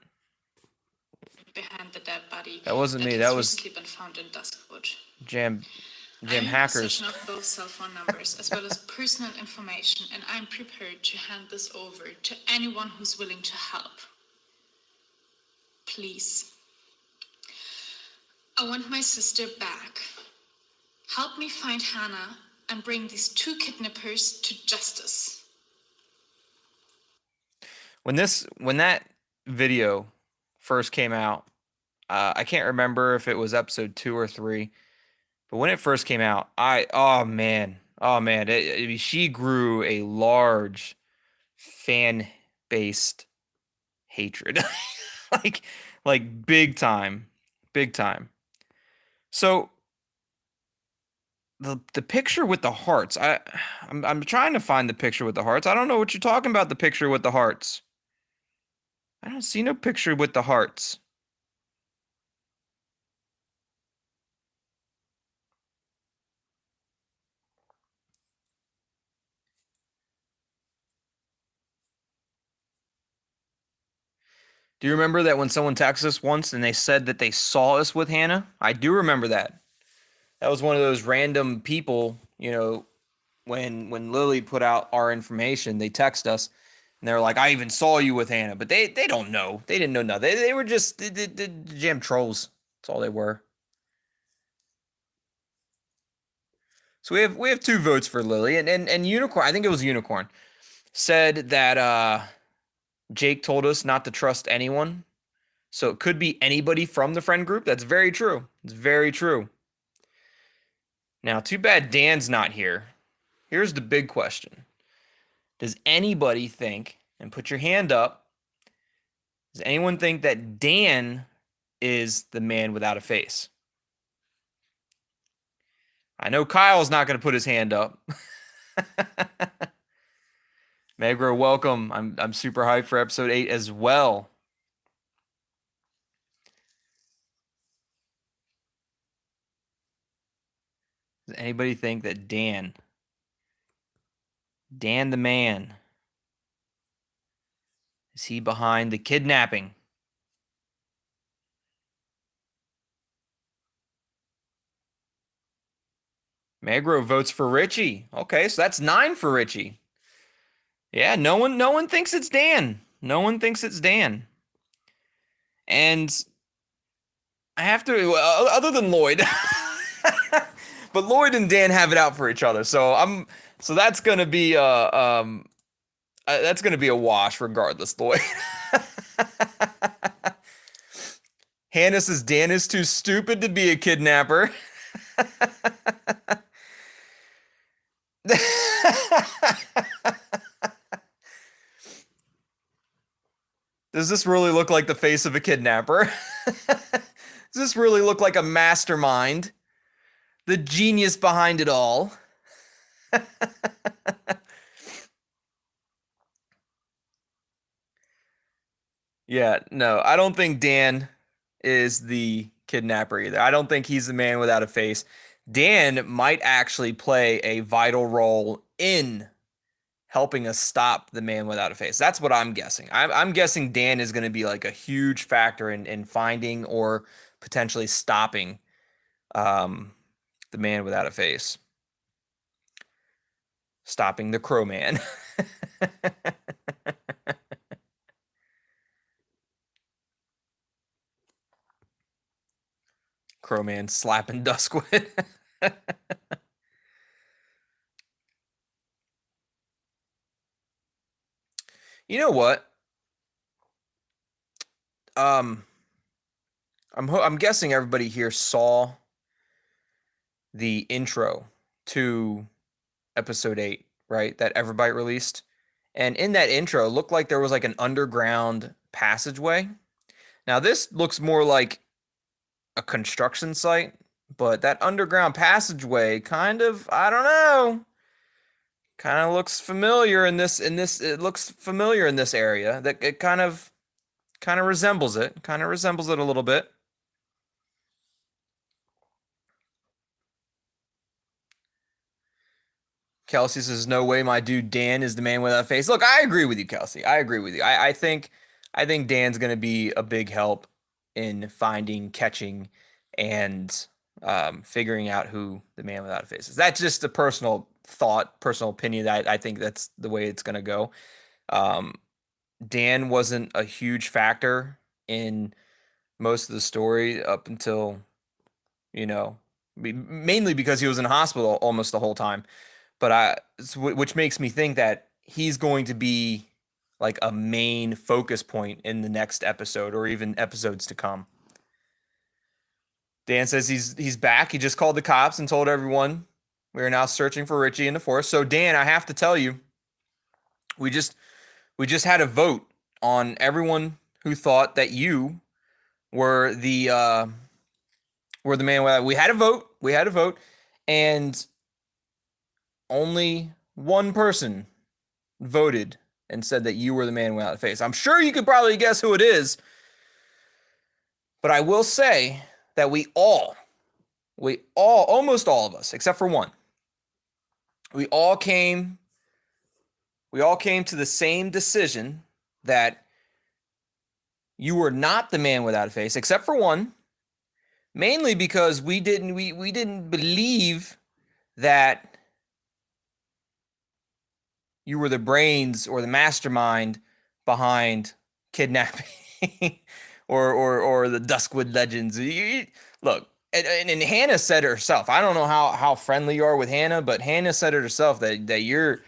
Behind the dead body. That wasn't me. That was recently been found in Duskwood. Jam I'm hackers. in possession of both cell phone numbers as well as personal information, and I'm prepared to hand this over to anyone who's willing to help. Please. I want my sister back. Help me find Hannah and bring these 2 kidnappers to justice. When that video first came out, I can't remember if it was episode 2 or 3, but when it first came out, oh man, she grew a large fan-based hatred, like big time. So the picture with the hearts, I'm trying to find the picture with the hearts. I don't know what you're talking about. The picture with the hearts. I don't see no picture with the hearts. Do you remember that when someone texted us once and they said that they saw us with Hannah? I do remember that. That was one of those random people, when Lily put out our information, they text us and they were like, I even saw you with Hannah. But they don't know. They didn't know nothing. They were just the jam trolls. That's all they were. So we have 2 votes for Lily. And Unicorn, I think it was Unicorn, said that Jake told us not to trust anyone. So it could be anybody from the friend group. That's very true. It's very true. Now, too bad Dan's not here. Here's the big question. Does anybody think, and put your hand up, does anyone think that Dan is the man without a face? I know Kyle's not going to put his hand up. Megro, welcome. I'm super hyped for episode 8 as well. Does anybody think that Dan the man, is he behind the kidnapping? Magro votes for Richie. Okay, so that's 9 for Richie. Yeah, no one thinks it's Dan. No one thinks it's Dan. And I have to, other than Lloyd, but Lloyd and Dan have it out for each other. So that's gonna be a wash regardless, Lloyd. Hannah says Dan is too stupid to be a kidnapper. Does this really look like the face of a kidnapper? Does this really look like a mastermind? The genius behind it all? Yeah, no, I don't think Dan is the kidnapper either. I don't think he's the man without a face. Dan might actually play a vital role in helping us stop the man without a face. That's what I'm guessing. I'm guessing Dan is going to be like a huge factor in finding or potentially stopping the man without a face. Stopping the Crow Man. Crow Man slapping Duskwood. You know what? I'm guessing everybody here saw the intro to episode 8, right? That Everbite released. And in that intro, it looked like there was like an underground passageway. Now this looks more like a construction site, but that underground passageway kind of, I don't know, kind of looks familiar in this it looks familiar in this area. That it kind of resembles it. Kind of resembles it a little bit. Kelsey says, "No way, my dude Dan is the man without a face." Look, I agree with you, Kelsey. I agree with you. I think Dan's going to be a big help in finding, catching, and figuring out who the man without a face is. That's just a personal thought, personal opinion. That I think that's the way it's going to go. Dan wasn't a huge factor in most of the story up until, mainly because he was in hospital almost the whole time. But which makes me think that he's going to be like a main focus point in the next episode or even episodes to come. Dan says he's back. He just called the cops and told everyone we are now searching for Richie in the forest. So Dan, I have to tell you, we just had a vote on everyone who thought that you were the man without. We had a vote, and only one person voted and said that you were the man without a face. I'm sure you could probably guess who it is, but I will say that we all, almost all of us, except for one, we all came to the same decision that you were not the man without a face, except for one, mainly because we didn't believe that you were the brains or the mastermind behind kidnapping or the Duskwood legends. Look, and Hannah said it herself. I don't know how friendly you are with Hannah, but Hannah said it herself that you're.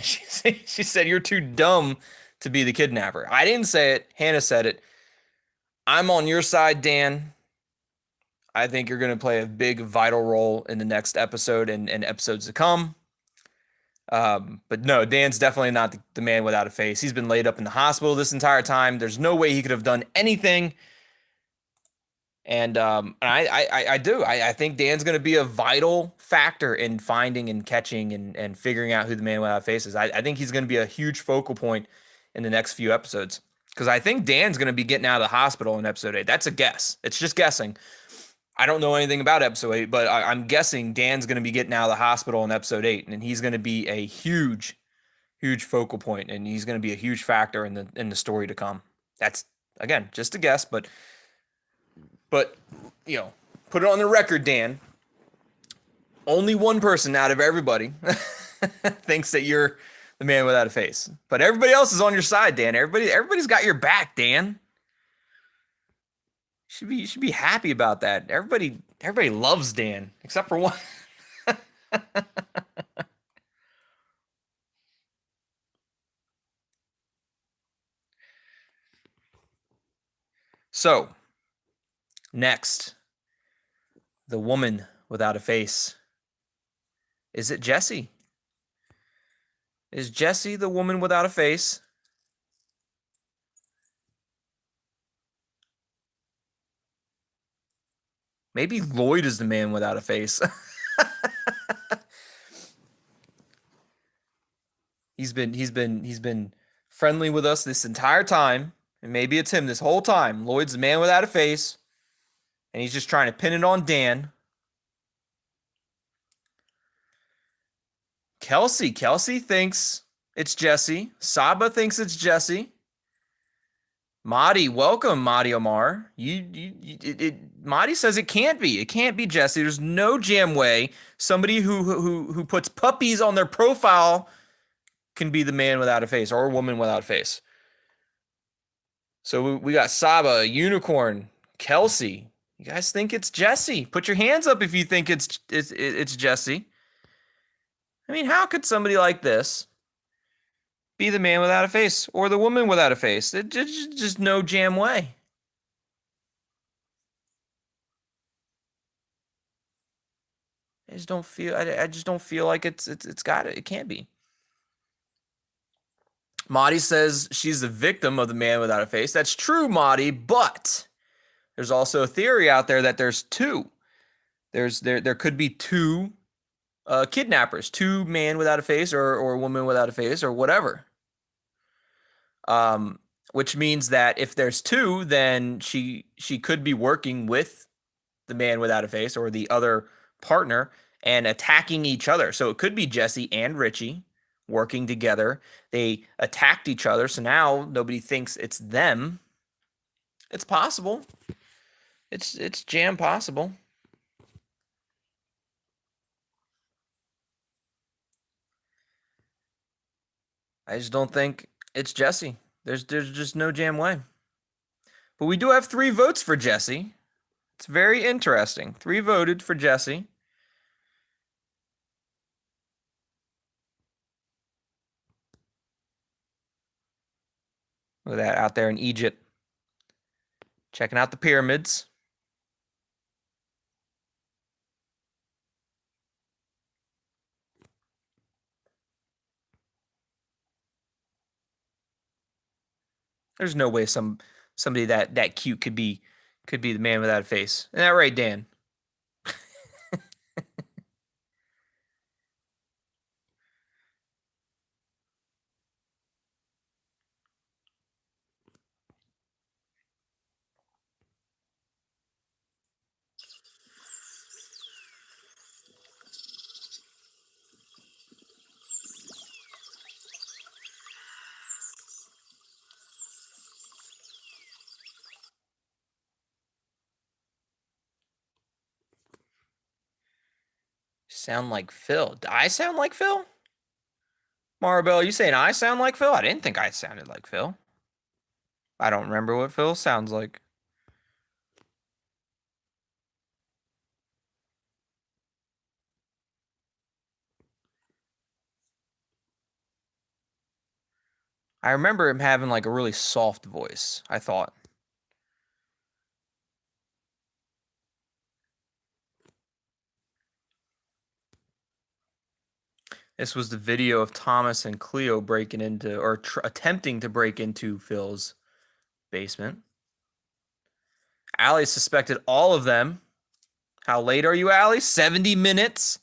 She said you're too dumb to be the kidnapper. I didn't say it. Hannah said it. I'm on your side, Dan. I think you're going to play a big, vital role in the next episode and episodes to come. But no, Dan's definitely not the man without a face. He's been laid up in the hospital this entire time. There's no way he could have done anything. And I think Dan's going to be a vital factor in finding and catching and figuring out who the man without a face is. I think he's going to be a huge focal point in the next few episodes, because I think Dan's going to be getting out of the hospital in episode 8. That's a guess. It's just guessing. I don't know anything about episode 8, but I'm guessing Dan's going to be getting out of the hospital in episode 8, and he's going to be a huge focal point, and he's going to be a huge factor in the story to come. That's, again, just a guess, but you know, put it on the record, Dan. Only one person out of everybody thinks that you're the man without a face, but everybody else is on your side, Dan. Everybody's got your back, Dan. You should be happy about that. Everybody loves Dan except for one. So, next, the woman without a face. Is it Jessie? Is Jessie the woman without a face? Maybe Lloyd is the man without a face. He's been friendly with us this entire time, and maybe it's him this whole time. Lloyd's the man without a face, and he's just trying to pin it on Dan. Kelsey thinks it's Jessie. Saba thinks it's Jessie. Mahdi, welcome, Mahdi Omar. Mahdi says it can't be. It can't be Jessie. There's no jam way somebody who puts puppies on their profile can be the man without a face or a woman without a face. So we got Saba, Unicorn, Kelsey. You guys think it's Jessie? Put your hands up if you think it's Jessie. I mean, how could somebody like this be the man without a face or the woman without a face? It just no jam way. I just don't feel like it's got it. It can't be. Mahdi says she's the victim of the man without a face. That's true, Mahdi, but there's also a theory out there that there's two. There could be two kidnappers, two man without a face or a woman without a face or whatever. Which means that if there's two, then she could be working with the man without a face or the other partner and attacking each other. So it could be Jessie and Richie working together. They attacked each other, so now nobody thinks it's them. It's possible. It's jam possible. I just don't think it's Jessie. There's just no jam way. But we do have 3 votes for Jessie. It's very interesting. 3 voted for Jessie. Look at that out there in Egypt. Checking out the pyramids. There's no way somebody that cute could be the man without a face. Isn't that right, Dan? Sound like Phil. Do I sound like Phil? Maribel, you saying I sound like Phil? I didn't think I sounded like Phil. I don't remember what Phil sounds like. I remember him having like a really soft voice, I thought. This was the video of Thomas and Cleo breaking into, or attempting to break into Phil's basement. Allie suspected all of them. How late are you, Allie? 70 minutes.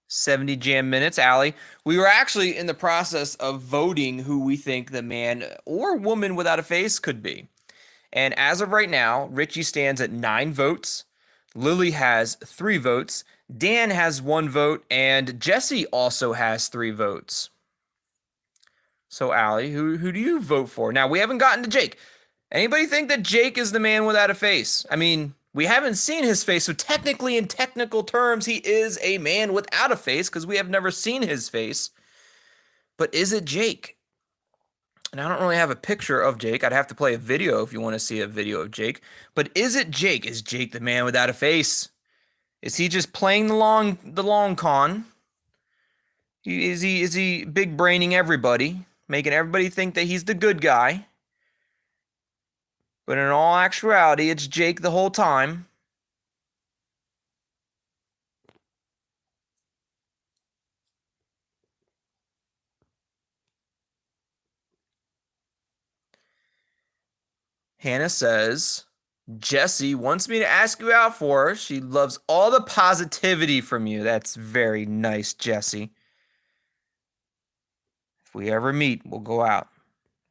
70 jam minutes, Allie. We were actually in the process of voting who we think the man or woman without a face could be. And as of right now, Richie stands at 9 votes. Lily has 3 votes. Dan has 1 vote, and Jesse also has 3 votes. So, Allie, who do you vote for? Now, we haven't gotten to Jake. Anybody think that Jake is the man without a face? I mean, we haven't seen his face, so technically, in technical terms, he is a man without a face because we have never seen his face. But is it Jake? And I don't really have a picture of Jake. I'd have to play a video if you want to see a video of Jake. But is it Jake? Is Jake the man without a face? Is he just playing the long con? Is he big braining everybody, making everybody think that he's the good guy? But in all actuality, it's Jake the whole time. Hannah says, Jessie wants me to ask you out for her. She loves all the positivity from you. That's very nice, Jessie. If we ever meet, we'll go out.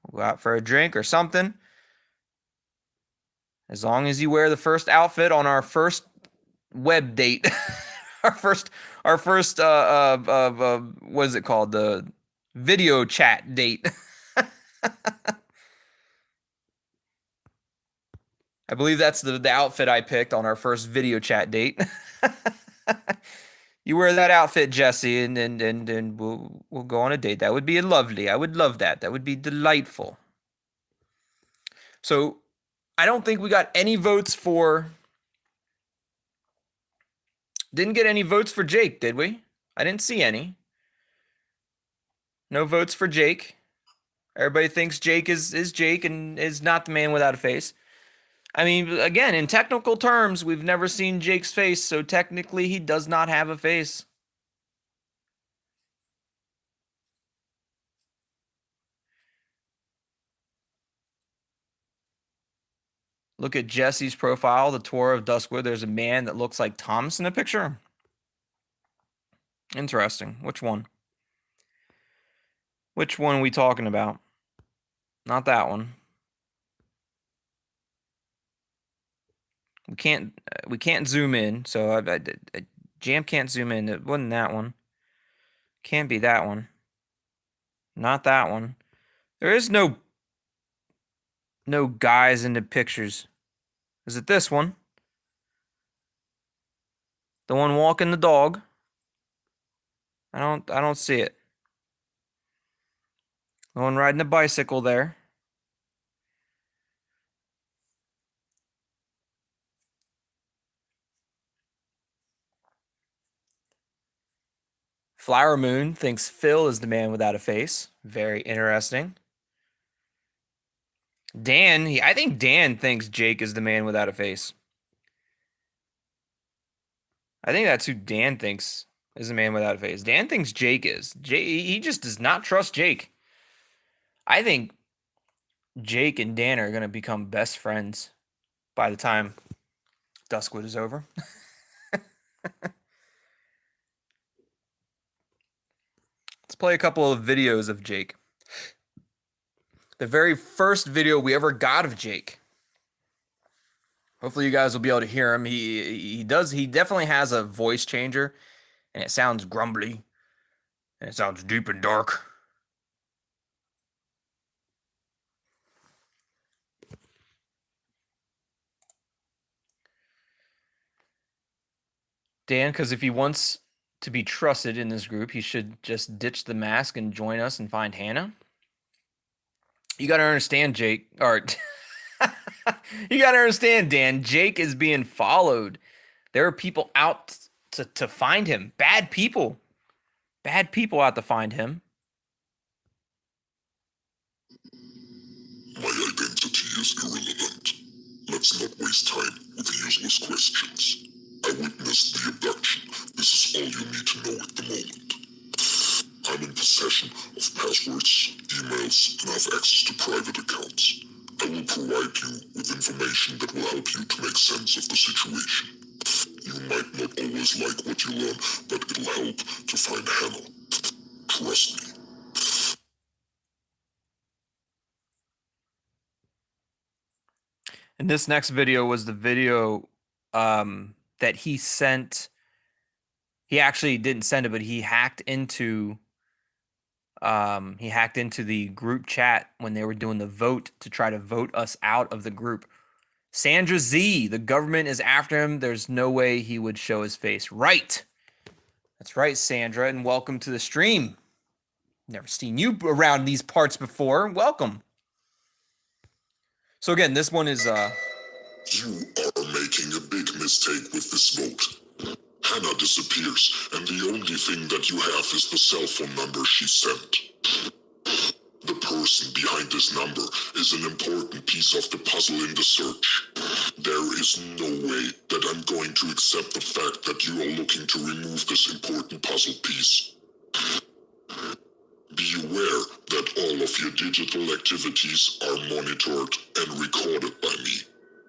We'll go out for a drink or something. As long as you wear the first outfit on our first web date. our first what is it called? The video chat date. I believe that's the outfit I picked on our first video chat date. You wear that outfit, Jesse, and we'll go on a date. That would be lovely. I would love that. That would be delightful. So, I don't think we got any votes for... Didn't get any votes for Jake, did we? I didn't see any. No votes for Jake. Everybody thinks Jake is Jake and is not the man without a face. I mean, again, in technical terms, we've never seen Jake's face, so technically he does not have a face. Look at Jesse's profile, the tour of Duskwood. There's a man that looks like Thomas in the picture. Interesting. Which one? Which one are we talking about? Not that one. We can't zoom in, so Jam can't zoom in. It wasn't that one. Can't be that one. Not that one. There is no guys in the pictures. Is it this one? The one walking the dog? I don't see it. The one riding the bicycle there. Flower Moon thinks Phil is the man without a face. Very interesting. Dan, I think Dan thinks Jake is the man without a face. I think that's who Dan thinks is the man without a face. Dan thinks Jake is. He just does not trust Jake. I think Jake and Dan are going to become best friends by the time Duskwood is over. Let's play a couple of videos of Jake. The very first video we ever got of Jake. Hopefully you guys will be able to hear him. He definitely has a voice changer, and it sounds grumbly, and it sounds deep and dark. Dan, because if he wants to be trusted in this group, he should just ditch the mask and join us and find Hannah. You got to understand, Jake, or you got to understand, Dan, Jake is being followed. There are people out to find him. Bad people out to find him. My identity is irrelevant. Let's not waste time with useless questions. I witnessed the abduction. This is all you need to know at the moment. I'm in possession of passwords, emails, and I have access to private accounts. I will provide you with information that will help you to make sense of the situation. You might not always like what you learn, but it'll help to find Hannah. Trust me. And this next video was the video that that he sent. He actually didn't send it, but he hacked into the group chat when they were doing the vote to try to vote us out of the group. Sandra Z, the government is after him. There's no way he would show his face. Right. That's right, Sandra, and welcome to the stream. Never seen you around these parts before. Welcome. So again, this one is You are making a big mistake with this vote. Hannah disappears, and the only thing that you have is the cell phone number she sent. The person behind this number is an important piece of the puzzle in the search. There is no way that I'm going to accept the fact that you are looking to remove this important puzzle piece. Be aware that all of your digital activities are monitored and recorded by me.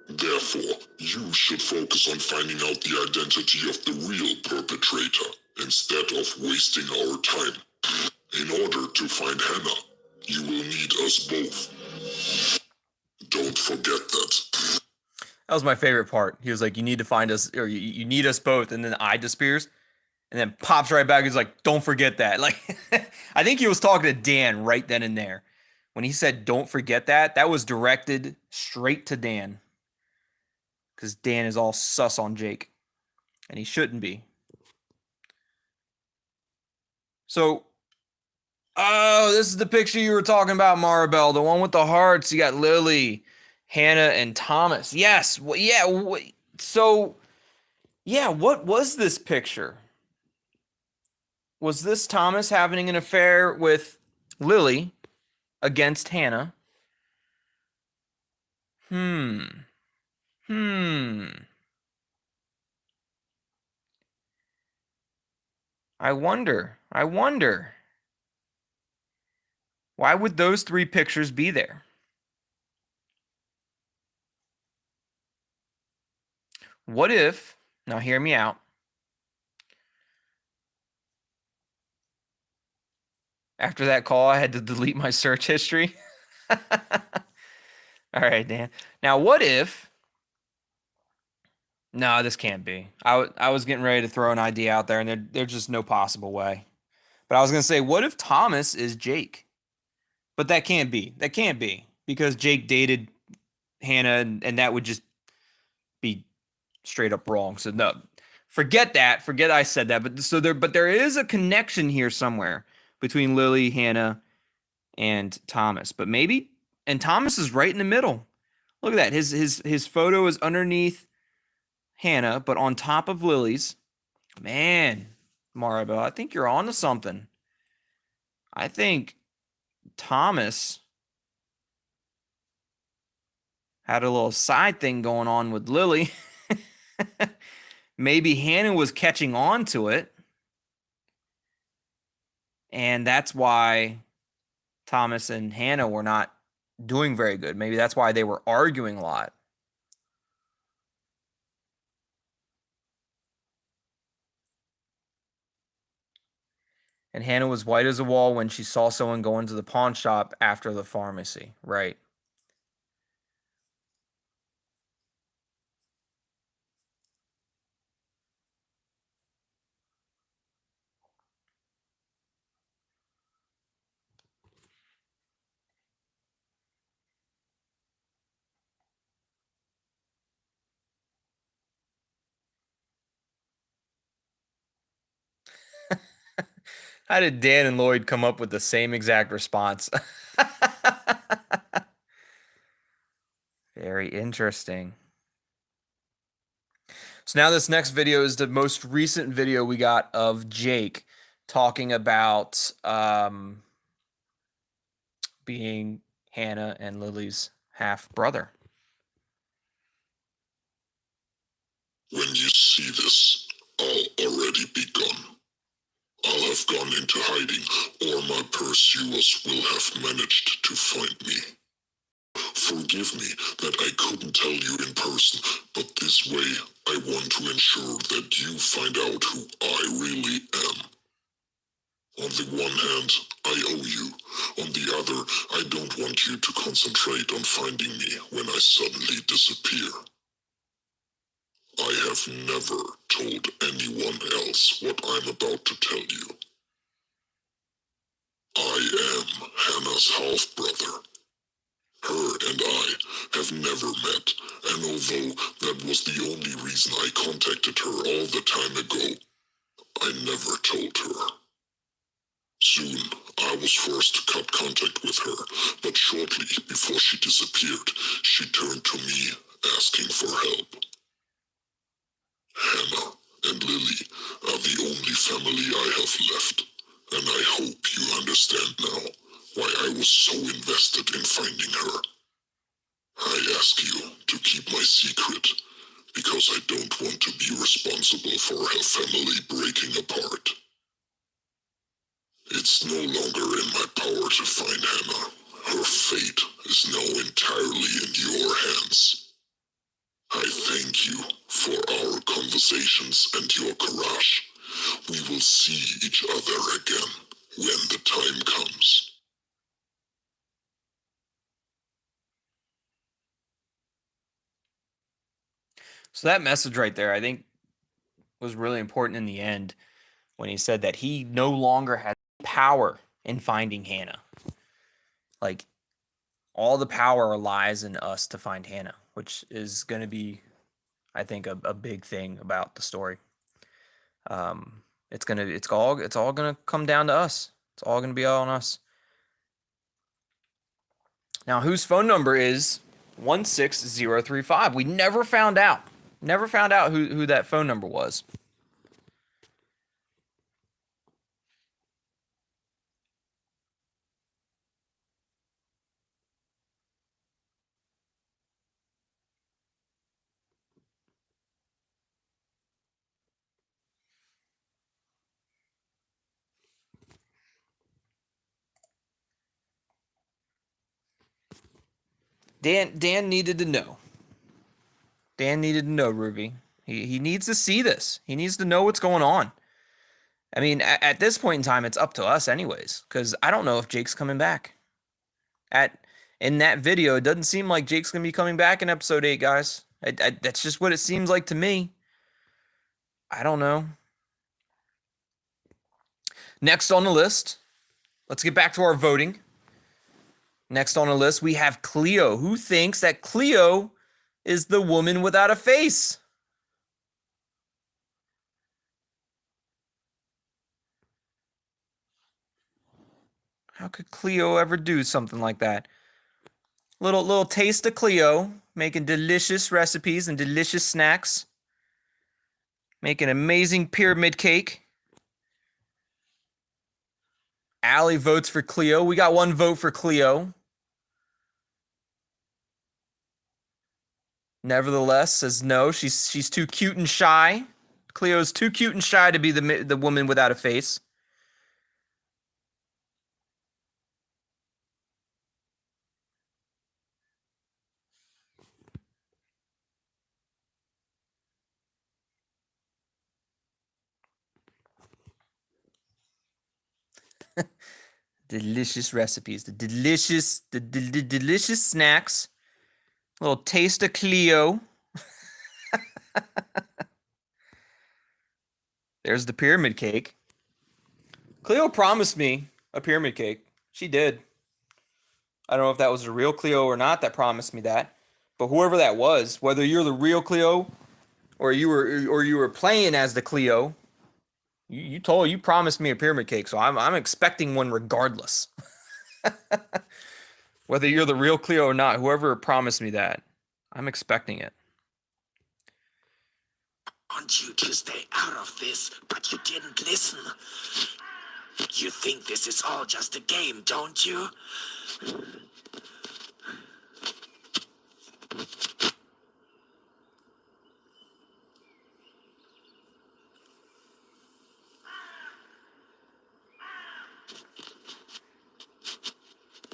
Therefore, you should focus on finding out the identity of the real perpetrator, instead of wasting our time. In order to find Hannah, you will need us both. Don't forget that. that was my favorite part. He was like, "You need to find us, or you need us both," and then the eye disappears, and then pops right back. He's like, "Don't forget that." Like, I think he was talking to Dan right then and there when he said, "Don't forget that." That was directed straight to Dan. Because Dan is all sus on Jake. And he shouldn't be. So, oh, this is the picture you were talking about, Maribel. The one with the hearts. You got Lily, Hannah, and Thomas. Yes. Well, yeah. So, yeah, what was this picture? Was this Thomas having an affair with Lily against Hannah? I wonder. Why would those three pictures be there? What if, now hear me out. After that call, I had to delete my search history. All right, Dan. Now, what if, no, this can't be. I was getting ready to throw an idea out there, and there's just no possible way. But I was going to say, what if Thomas is Jake? But that can't be. That can't be. Because Jake dated Hannah, and that would just be straight up wrong. So, no. Forget that. Forget I said that. But there is a connection here somewhere between Lily, Hannah, and Thomas. But maybe, and Thomas is right in the middle. Look at that. His photo is underneath Hannah, but on top of Lily's. Man, Maribel, I think you're on to something. I think Thomas had a little side thing going on with Lily. Maybe Hannah was catching on to it. And that's why Thomas and Hannah were not doing very good. Maybe that's why they were arguing a lot. And Hannah was white as a wall when she saw someone go into the pawn shop after the pharmacy. Right. How did Dan and Lloyd come up with the same exact response? Very interesting. So now this next video is the most recent video we got of Jake talking about being Hannah and Lily's half brother. When you see this, I'll already be gone. I'll have gone into hiding, or my pursuers will have managed to find me. Forgive me that I couldn't tell you in person, but this way I want to ensure that you find out who I really am. On the one hand, I owe you. On the other, I don't want you to concentrate on finding me when I suddenly disappear. I have never told anyone else what I'm about to tell you. I am Hannah's half-brother. Her and I have never met, and although that was the only reason I contacted her all the time ago, I never told her. Soon, I was forced to cut contact with her, but shortly before she disappeared, she turned to me, asking for help. Hannah and Lily are the only family I have left, and I hope you understand now why I was so invested in finding her. I ask you to keep my secret, because I don't want to be responsible for her family breaking apart. It's no longer in my power to find Hannah. Her fate is now entirely in your hands. I thank you for our conversations and your courage. We will see each other again when the time comes. So that message right there, I think, was really important in the end when he said that he no longer has power in finding Hannah. Like, all the power lies in us to find Hannah, which is going to be, I think, a big thing about the story. It's all gonna come down to us. It's all gonna be all on us. Now, whose phone number is 16035? We never found out. Never found out who that phone number was. Dan needed to know. Dan needed to know, Ruby. He needs to see this. He needs to know what's going on. I mean, at this point in time, it's up to us anyways, because I don't know if Jake's coming back. In that video, it doesn't seem like Jake's going to be coming back in episode 8, guys. That's just what it seems like to me. I don't know. Next on the list, let's get back to our voting. Next on the list, we have Cleo. Who thinks that Cleo is the woman without a face? How could Cleo ever do something like that? Little taste of Cleo, making delicious recipes and delicious snacks. Making amazing pyramid cake. Allie votes for Cleo. We got one vote for Cleo. Nevertheless, says no. She's too cute and shy. Cleo's too cute and shy to be the woman without a face. Delicious recipes, the delicious snacks. A little taste of Cleo. There's the pyramid cake. Cleo promised me a pyramid cake. She did. I don't know if that was a real Cleo or not that promised me that. But whoever that was, whether you're the real Cleo or you were playing as the Cleo, you promised me a pyramid cake, so I'm expecting one regardless. Whether you're the real Cleo or not, whoever promised me that, I'm expecting it. I want you to stay out of this, but you didn't listen. You think this is all just a game, don't you?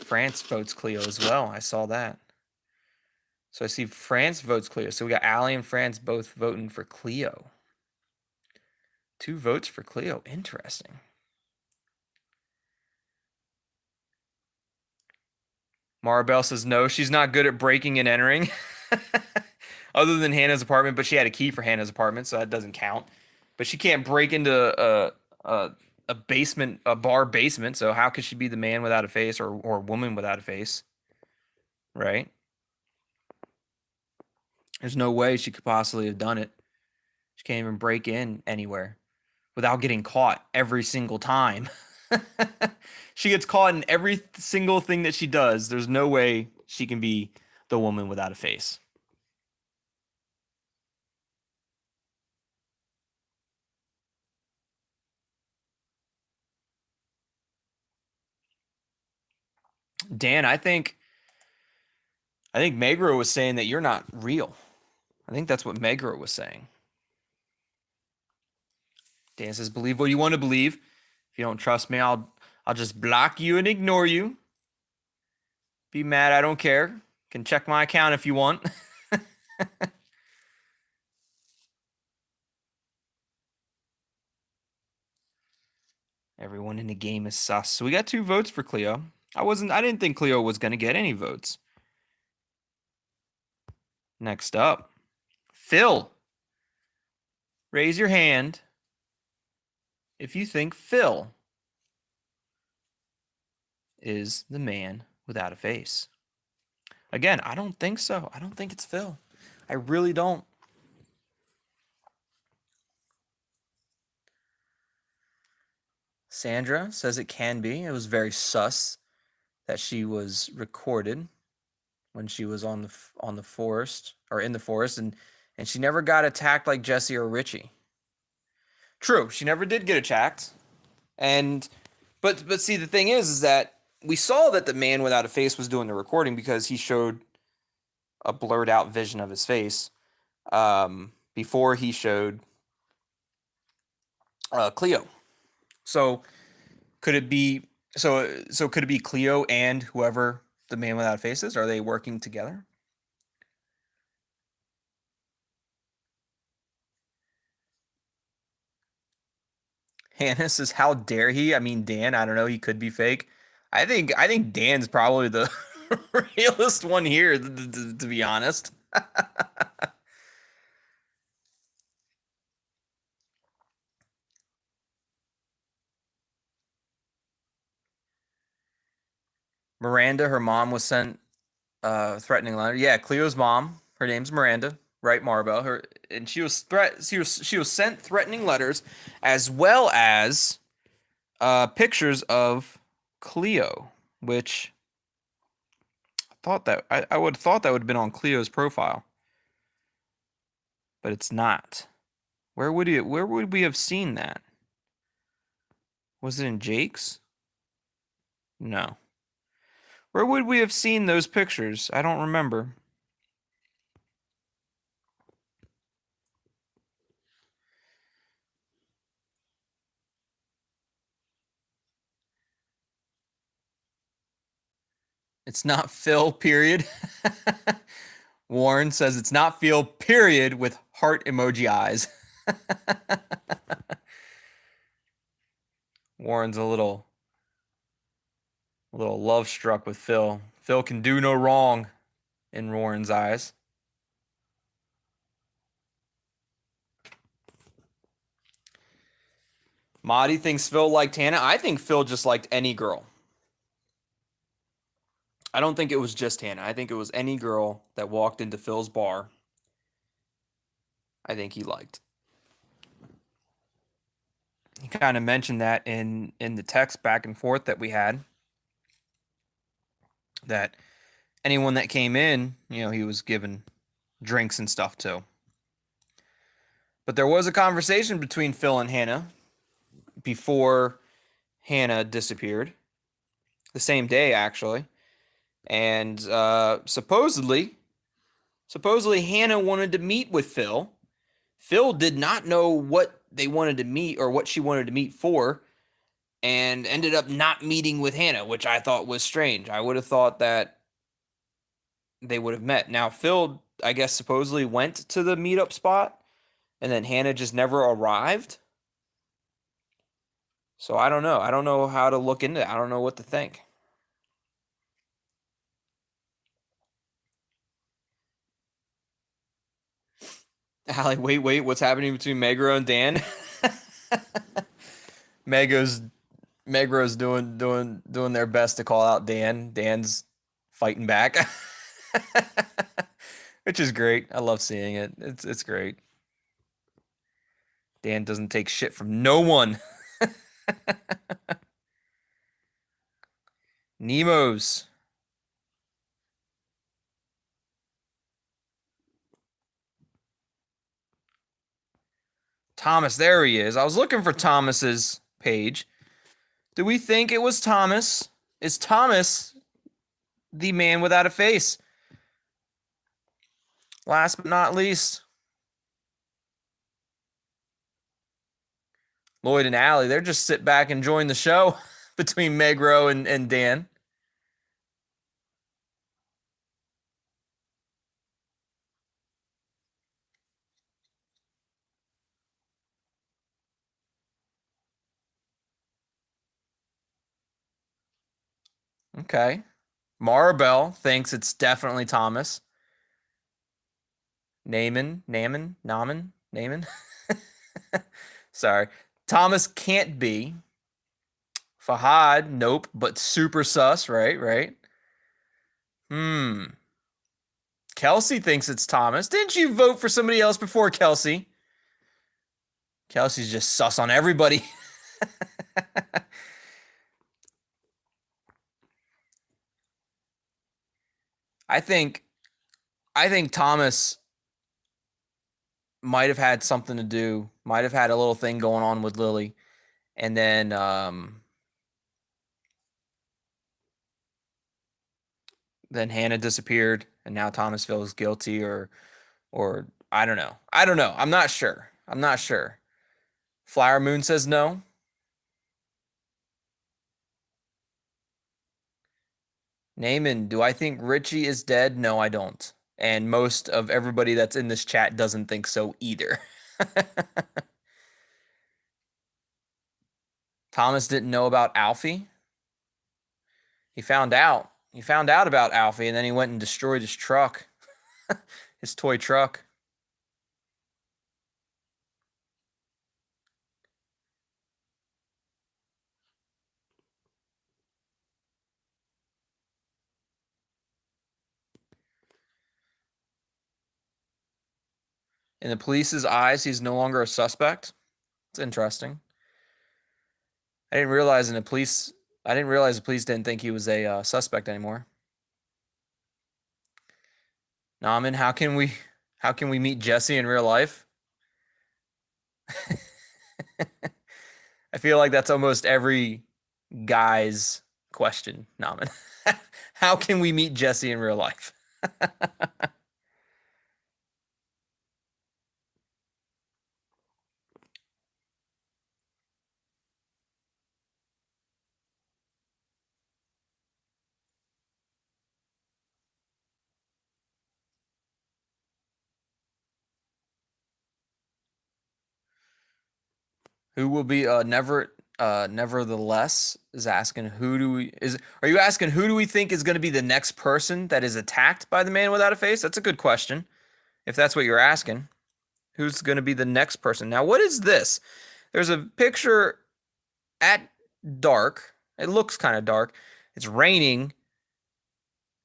France votes Cleo as well. I saw that. So I see France votes Cleo. So we got Allie and France both voting for Cleo. 2 votes for Cleo. Interesting. Maribel says no, she's not good at breaking and entering. other than Hannah's apartment, but she had a key for Hannah's apartment, so that doesn't count. But she can't break into a basement, a bar basement. So how could she be the man without a face or woman without a face? Right? There's no way she could possibly have done it. She can't even break in anywhere without getting caught every single time. She gets caught in every single thing that she does. There's no way she can be the woman without a face. Dan, I think Megro was saying that you're not real. I think that's what Megro was saying. Dan says, believe what you want to believe. If you don't trust me, I'll just block you and ignore you. Be mad, I don't care. Can check my account if you want. Everyone in the game is sus. So we got 2 votes for Cleo. I didn't think Cleo was going to get any votes. Next up, Phil. Raise your hand if you think Phil is the man without a face. Again, I don't think so. I don't think it's Phil. I really don't. Sandra says it can be. It was very sus that she was recorded when she was on the forest or in the forest, and she never got attacked like Jesse or Richie. True, she never did get attacked, but see, the thing is that we saw that the man without a face was doing the recording because he showed a blurred out vision of his face before he showed Cleo. So could it be could it be Cleo and whoever the man without a face is? Are they working together? Hannah says, "How dare he?" I mean, Dan. I don't know. He could be fake. I think Dan's probably the realest one here, to be honest. Miranda, her mom was sent threatening letter. Yeah, Cleo's mom. Her name's Miranda, right, Maribel. She was sent threatening letters, as well as pictures of Cleo, which I would have thought that would have been on Cleo's profile, but it's not. Where would we have seen that? Was it in Jake's? No. Where would we have seen those pictures? I don't remember. It's not Phil, period. Warren says it's not Phil, period, with heart emoji eyes. Warren's a little love struck with Phil. Phil can do no wrong in Warren's eyes. Maddie thinks Phil liked Hannah. I think Phil just liked any girl. I don't think it was just Hannah. I think it was any girl that walked into Phil's bar. I think he liked. He kind of mentioned that in the text back and forth that we had. That anyone that came in, he was given drinks and stuff too. But there was a conversation between Phil and Hannah before Hannah disappeared. The same day, actually. And supposedly Hannah wanted to meet with Phil. Phil did not know what they wanted to meet or what she wanted to meet for, and ended up not meeting with Hannah, which I thought was strange. I would have thought that they would have met. Now, Phil, I guess, supposedly went to the meetup spot, and then Hannah just never arrived. So I don't know. I don't know how to look into it. I don't know what to think. Allie, wait, what's happening between Megro and Dan? Mego's Megro's doing their best to call out Dan. Dan's fighting back. Which is great. I love seeing it. It's great. Dan doesn't take shit from no one. Nemo's. Thomas, there he is. I was looking for Thomas's page. Do we think it was Thomas? Is Thomas the man without a face? Last but not least, Lloyd and Allie, they're just sit back and enjoying the show between Megro and Dan. Okay. Maribel thinks it's definitely Thomas. Naaman. Sorry. Thomas can't be. Fahad, nope, but super sus, right? Kelsey thinks it's Thomas. Didn't you vote for somebody else before Kelsey? Kelsey's just sus on everybody. I think Thomas might have had something to do, might have had a little thing going on with Lily. And then Hannah disappeared and now Thomas feels guilty or I don't know. I'm not sure. Flower Moon says no. Naaman, do I think Richie is dead? No, I don't. And most of everybody that's in this chat doesn't think so either. Thomas didn't know about Alfie. He found out. He found out about Alfie, and then he went and destroyed his truck. His toy truck. In the police's eyes, he's no longer a suspect. It's interesting. I didn't realize the police didn't think he was a suspect anymore. Naaman, how can we meet Jesse in real life? I feel like that's almost every guy's question, Naaman. How can we meet Jesse in real life? Who will be nevertheless is asking are you asking who do we think is going to be the next person that is attacked by the man without a face? That's a good question. If that's what you're asking. Who's going to be the next person? Now, what is this? There's a picture at dark. It looks kind of dark. It's raining.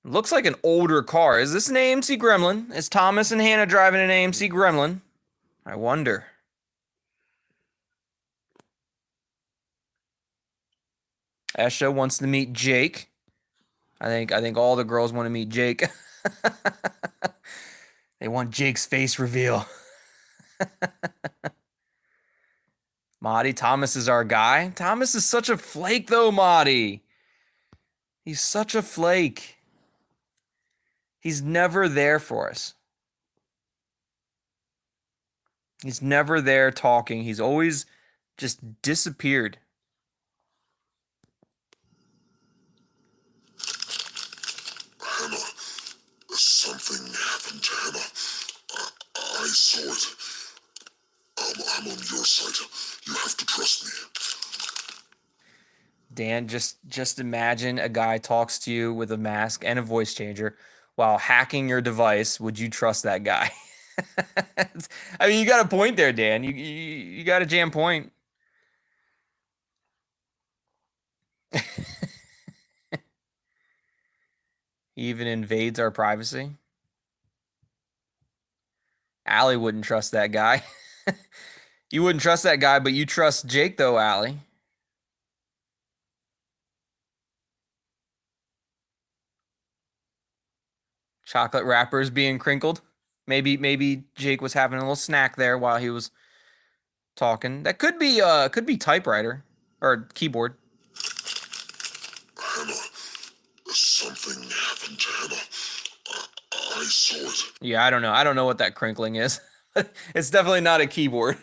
It looks like an older car. Is this an AMC Gremlin? Is Thomas and Hannah driving an AMC Gremlin? I wonder. Esha wants to meet Jake. I think all the girls want to meet Jake. They want Jake's face reveal. Marty, Thomas is our guy. Thomas is such a flake, though, Marty. He's such a flake. He's never there for us. He's never there talking. He's always just disappeared. Hannah, something happened to Hannah. I saw it. I'm on your side. You have to trust me. Dan, just imagine a guy talks to you with a mask and a voice changer while hacking your device. Would you trust that guy? I mean, you got a point there, Dan. You got a jam point. He even invades our privacy. Allie wouldn't trust that guy. You wouldn't trust that guy, but you trust Jake, though, Allie. Chocolate wrappers being crinkled. Maybe Jake was having a little snack there while he was talking. That could be typewriter or keyboard. Hannah, something happened to Hannah. I saw it. Yeah, I don't know. I don't know what that crinkling is. It's definitely not a keyboard.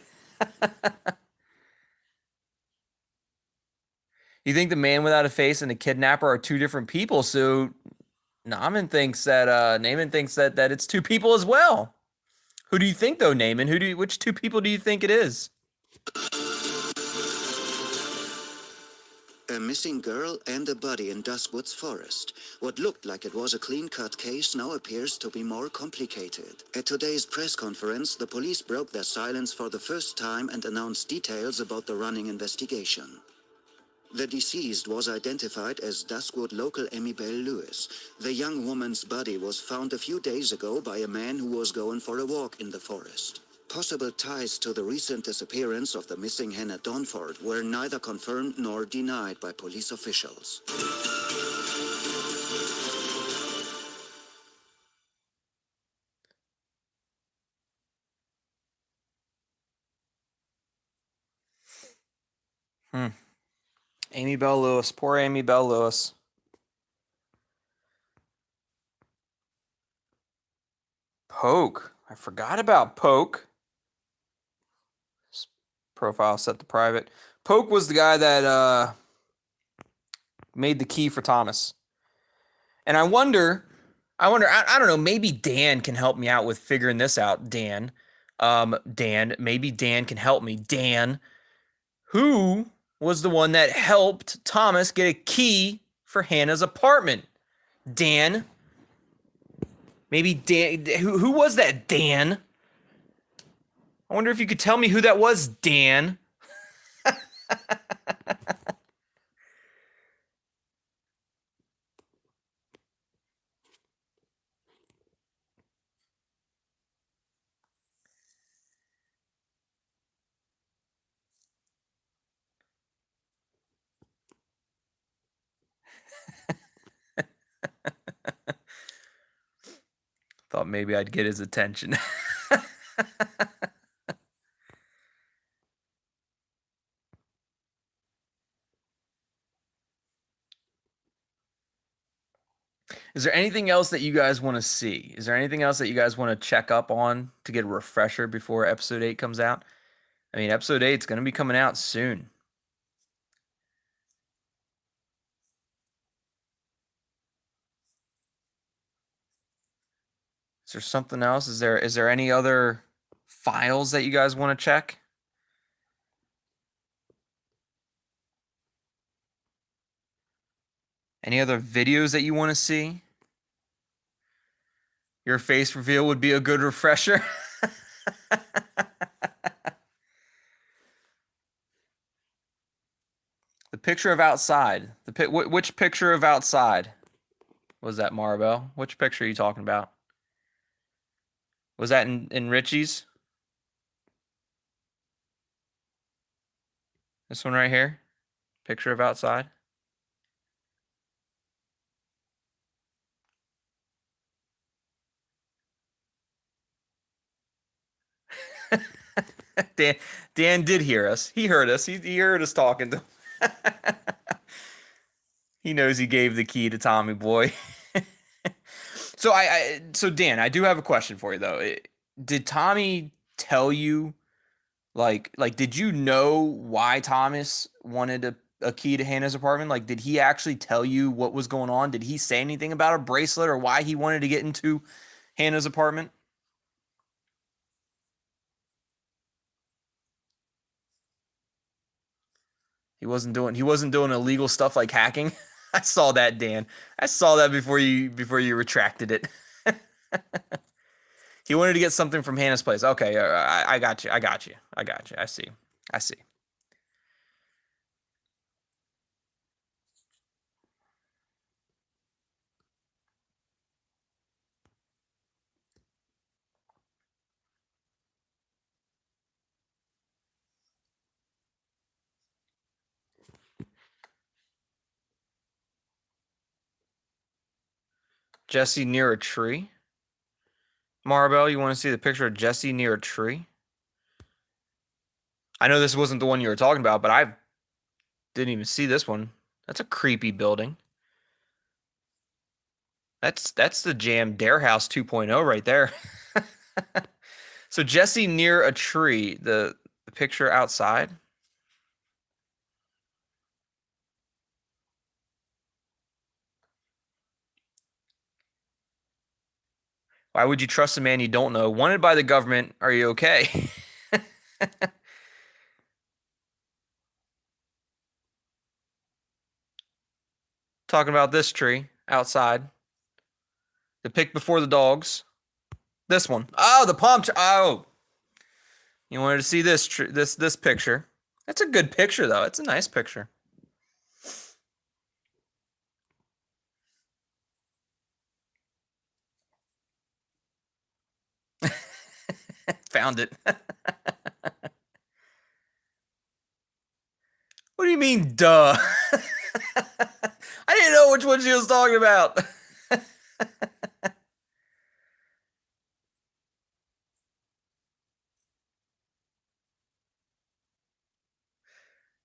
You think the man without a face and the kidnapper are two different people? So Naaman thinks that that it's two people as well. Who do you think though, Naaman? Which two people do you think it is? A missing girl and a body in Duskwood's forest. What looked like it was a clean-cut case now appears to be more complicated. At today's press conference, the police broke their silence for the first time and announced details about the running investigation. The deceased was identified as Duskwood local Emmy Bell Lewis. The young woman's body was found a few days ago by a man who was going for a walk in the forest. Possible ties to the recent disappearance of the missing Hannah Donford were neither confirmed nor denied by police officials. Amy Bell Lewis. Poor Amy Bell Lewis. Poke. I forgot about Poke. Profile set to private. Poke was the guy that made the key for Thomas. And I wonder, I don't know, maybe Dan can help me out with figuring this out, Dan. Maybe Dan can help me. Dan, who was the one that helped Thomas get a key for Hannah's apartment? Dan. Maybe Dan. Who was that, Dan? I wonder if you could tell me who that was, Dan. Thought maybe I'd get his attention. Is there anything else that you guys want to see? Is there anything else that you guys want to check up on to get a refresher before episode 8 comes out? I mean, episode 8 is going to be coming out soon. Is there something else? Is there any other files that you guys want to check? Any other videos that you want to see? Your face reveal would be a good refresher. The picture of outside. Which picture of outside was that, Maribel? Which picture are you talking about? Was that in Richie's? This one right here? Picture of outside? Dan did hear us. He heard us. He heard us talking to him. He knows he gave the key to Tommy Boy. So Dan, I do have a question for you though. Did Tommy tell you, like did you know why Thomas wanted a key to Hannah's apartment? Like, did he actually tell you what was going on? Did he say anything about a bracelet or why he wanted to get into Hannah's apartment? He wasn't doing illegal stuff like hacking. I saw that, Dan. I saw that before you retracted it. He wanted to get something from Hannah's place. Okay, I got you. I got you. I got you. I see. I see. Jesse near a tree. Maribel, you want to see the picture of Jesse near a tree? I know this wasn't the one you were talking about, but I didn't even see this one. That's a creepy building. That's the Jam Dare House 2.0 right there. So Jesse near a tree, the picture outside. Why would you trust a man you don't know? Wanted by the government. Are you okay? Talking about this tree outside. The pic before the dogs. This one. Oh, the palm tree. Oh, you wanted to see this this picture. That's a good picture though. It's a nice picture. Found it. What do you mean, duh? I didn't know which one she was talking about.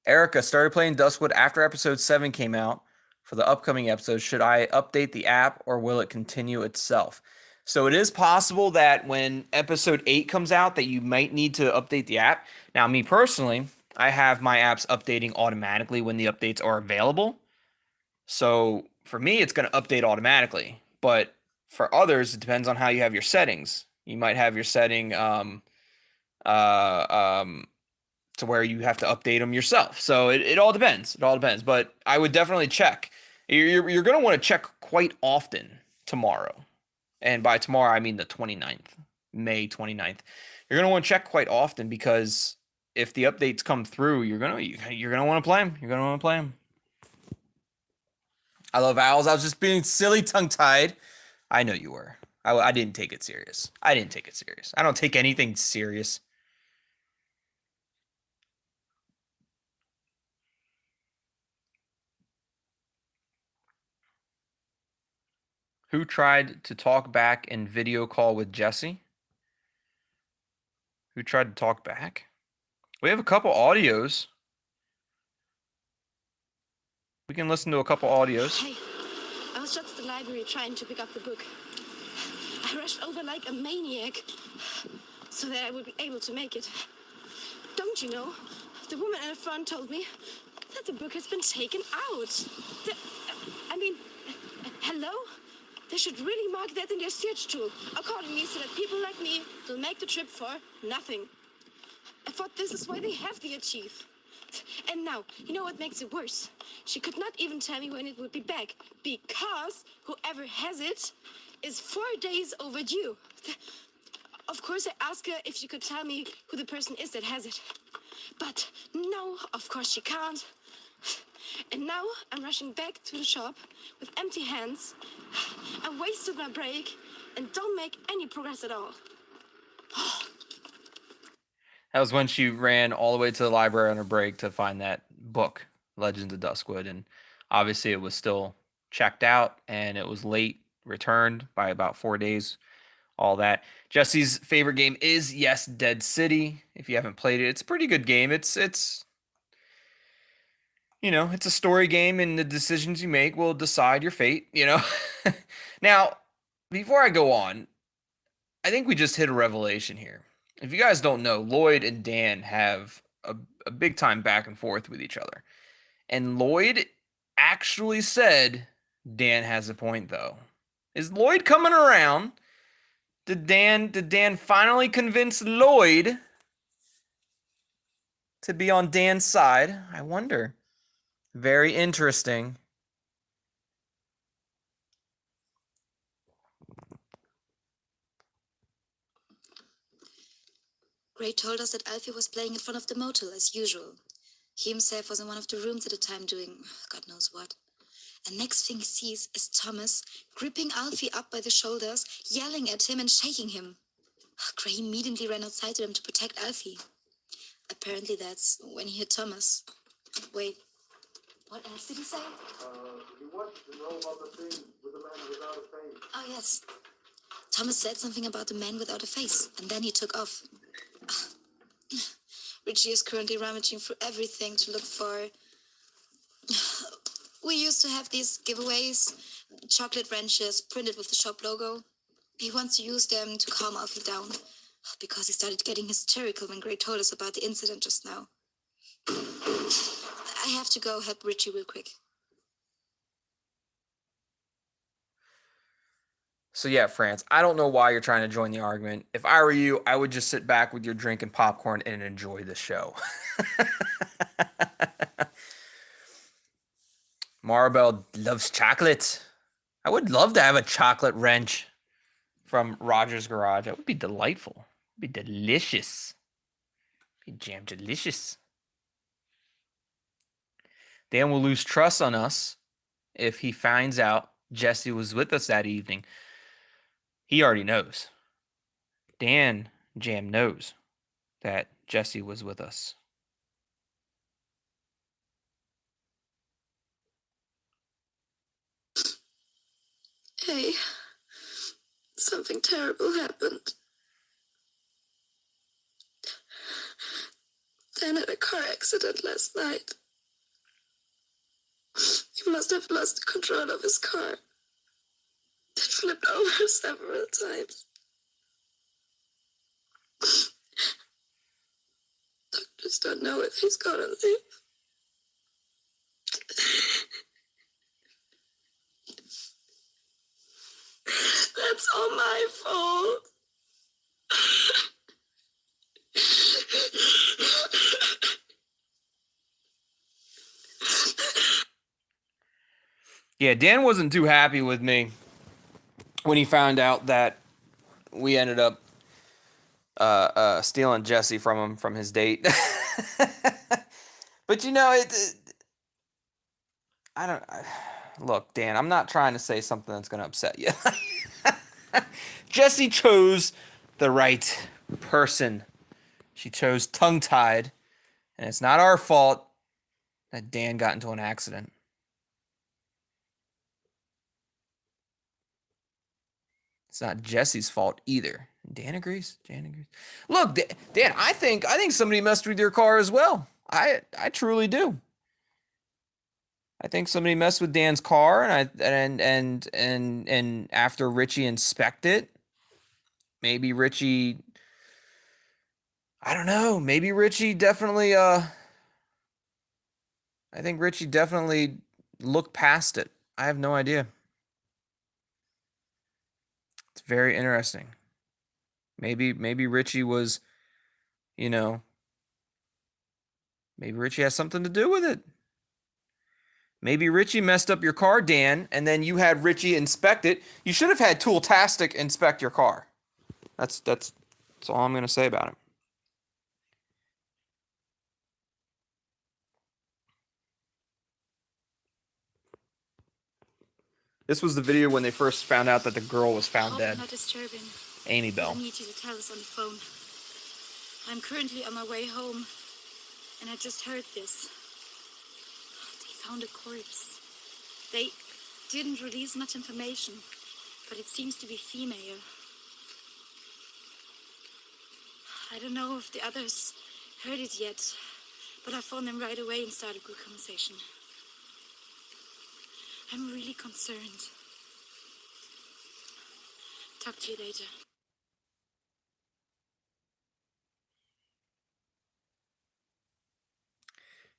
Erica started playing Duskwood after episode 7 came out. For the upcoming episodes, should I update the app or will it continue itself? So it is possible that when episode 8 comes out that you might need to update the app. Now, me personally, I have my apps updating automatically when the updates are available. So for me, it's going to update automatically. But for others, it depends on how you have your settings. You might have your setting to where you have to update them yourself. So it all depends. It all depends. But I would definitely check. You're going to want to check quite often tomorrow. And by tomorrow, I mean the 29th, May 29th. You're going to want to check quite often because if the updates come through, you're going to want to play them. You're going to want to play them. I love owls. I was just being silly tongue-tied. I know you were. I didn't take it serious. I didn't take it serious. I don't take anything serious. Who tried to talk back in video call with Jesse? Who tried to talk back? We have a couple audios. We can listen to a couple audios. Hey, I was just at the library trying to pick up the book. I rushed over like a maniac so that I would be able to make it. Don't you know, the woman in the front told me that the book has been taken out. Hello? They should really mark that in their search tool, accordingly, so that people like me will make the trip for nothing. I thought this is why they have the archive. And now, you know what makes it worse? She could not even tell me when it would be back, because whoever has it is 4 days overdue. Of course, I asked her if she could tell me who the person is that has it. But no, of course she can't. And now I'm rushing back to the shop with empty hands. I wasted my break and don't make any progress at all. That was when she ran all the way to the library on her break to find that book, Legends of Duskwood. And obviously it was still checked out and it was late returned by about 4 days. All that. Jesse's favorite game is, yes, Dead City. If you haven't played it, it's a pretty good game. It's you know, it's a story game and the decisions you make will decide your fate, you know. Now, before I go on, I think we just hit a revelation here. If you guys don't know, Lloyd and Dan have a big time back and forth with each other. And Lloyd actually said Dan has a point, though. Is Lloyd coming around? Did Dan finally convince Lloyd to be on Dan's side? I wonder. Very interesting. Gray told us that Alfie was playing in front of the motel as usual. He himself was in one of the rooms at the time doing God knows what. And next thing he sees is Thomas gripping Alfie up by the shoulders, yelling at him and shaking him. Gray immediately ran outside to them to protect Alfie. Apparently that's when he hit Thomas. Wait, what else did he say? He wanted to know about the thing with the man without a face. Oh, yes. Thomas said something about the man without a face, and then he took off. Richie is currently rummaging through everything to look for... We used to have these giveaways, chocolate wrenches printed with the shop logo. He wants to use them to calm Alfie down, because he started getting hysterical when Gray told us about the incident just now. I have to go help Richie real quick. So yeah, France, I don't know why you're trying to join the argument. If I were you, I would just sit back with your drink and popcorn and enjoy the show. Maribel loves chocolate. I would love to have a chocolate wrench from Roger's Garage. That would be delightful. It'd be delicious. It'd be jam delicious. Dan will lose trust on us if he finds out Jesse was with us that evening. He already knows. Dan Jam knows that Jesse was with us. Hey, something terrible happened. Dan had a car accident last night. He must have lost control of his car. It flipped over several times. Doctors don't know if he's gonna live. That's all my fault. Yeah, Dan wasn't too happy with me when he found out that we ended up stealing Jesse from him from his date. But you know, look, Dan, I'm not trying to say something that's going to upset you. Jesse chose the right person. She chose tongue-tied, and it's not our fault that Dan got into an accident. It's not Jesse's fault either. Dan agrees. Look, Dan, I think somebody messed with your car as well. I truly do. I think somebody messed with Dan's car, and after Richie inspected it, maybe Richie, I don't know, maybe Richie definitely I think Richie definitely looked past it. I have no idea. It's very interesting. Maybe Richie was, maybe Richie has something to do with it. Maybe Richie messed up your car, Dan, and then you had Richie inspect it. You should have had Tooltastic inspect your car. That's all I'm going to say about it. This was the video when they first found out that the girl was found dead. Not disturbing. Amy Bell. I need you to tell us on the phone. I'm currently on my way home, and I just heard this. They found a corpse. They didn't release much information, but it seems to be female. I don't know if the others heard it yet, but I phoned them right away and started a good conversation. I'm really concerned. Talk to you later.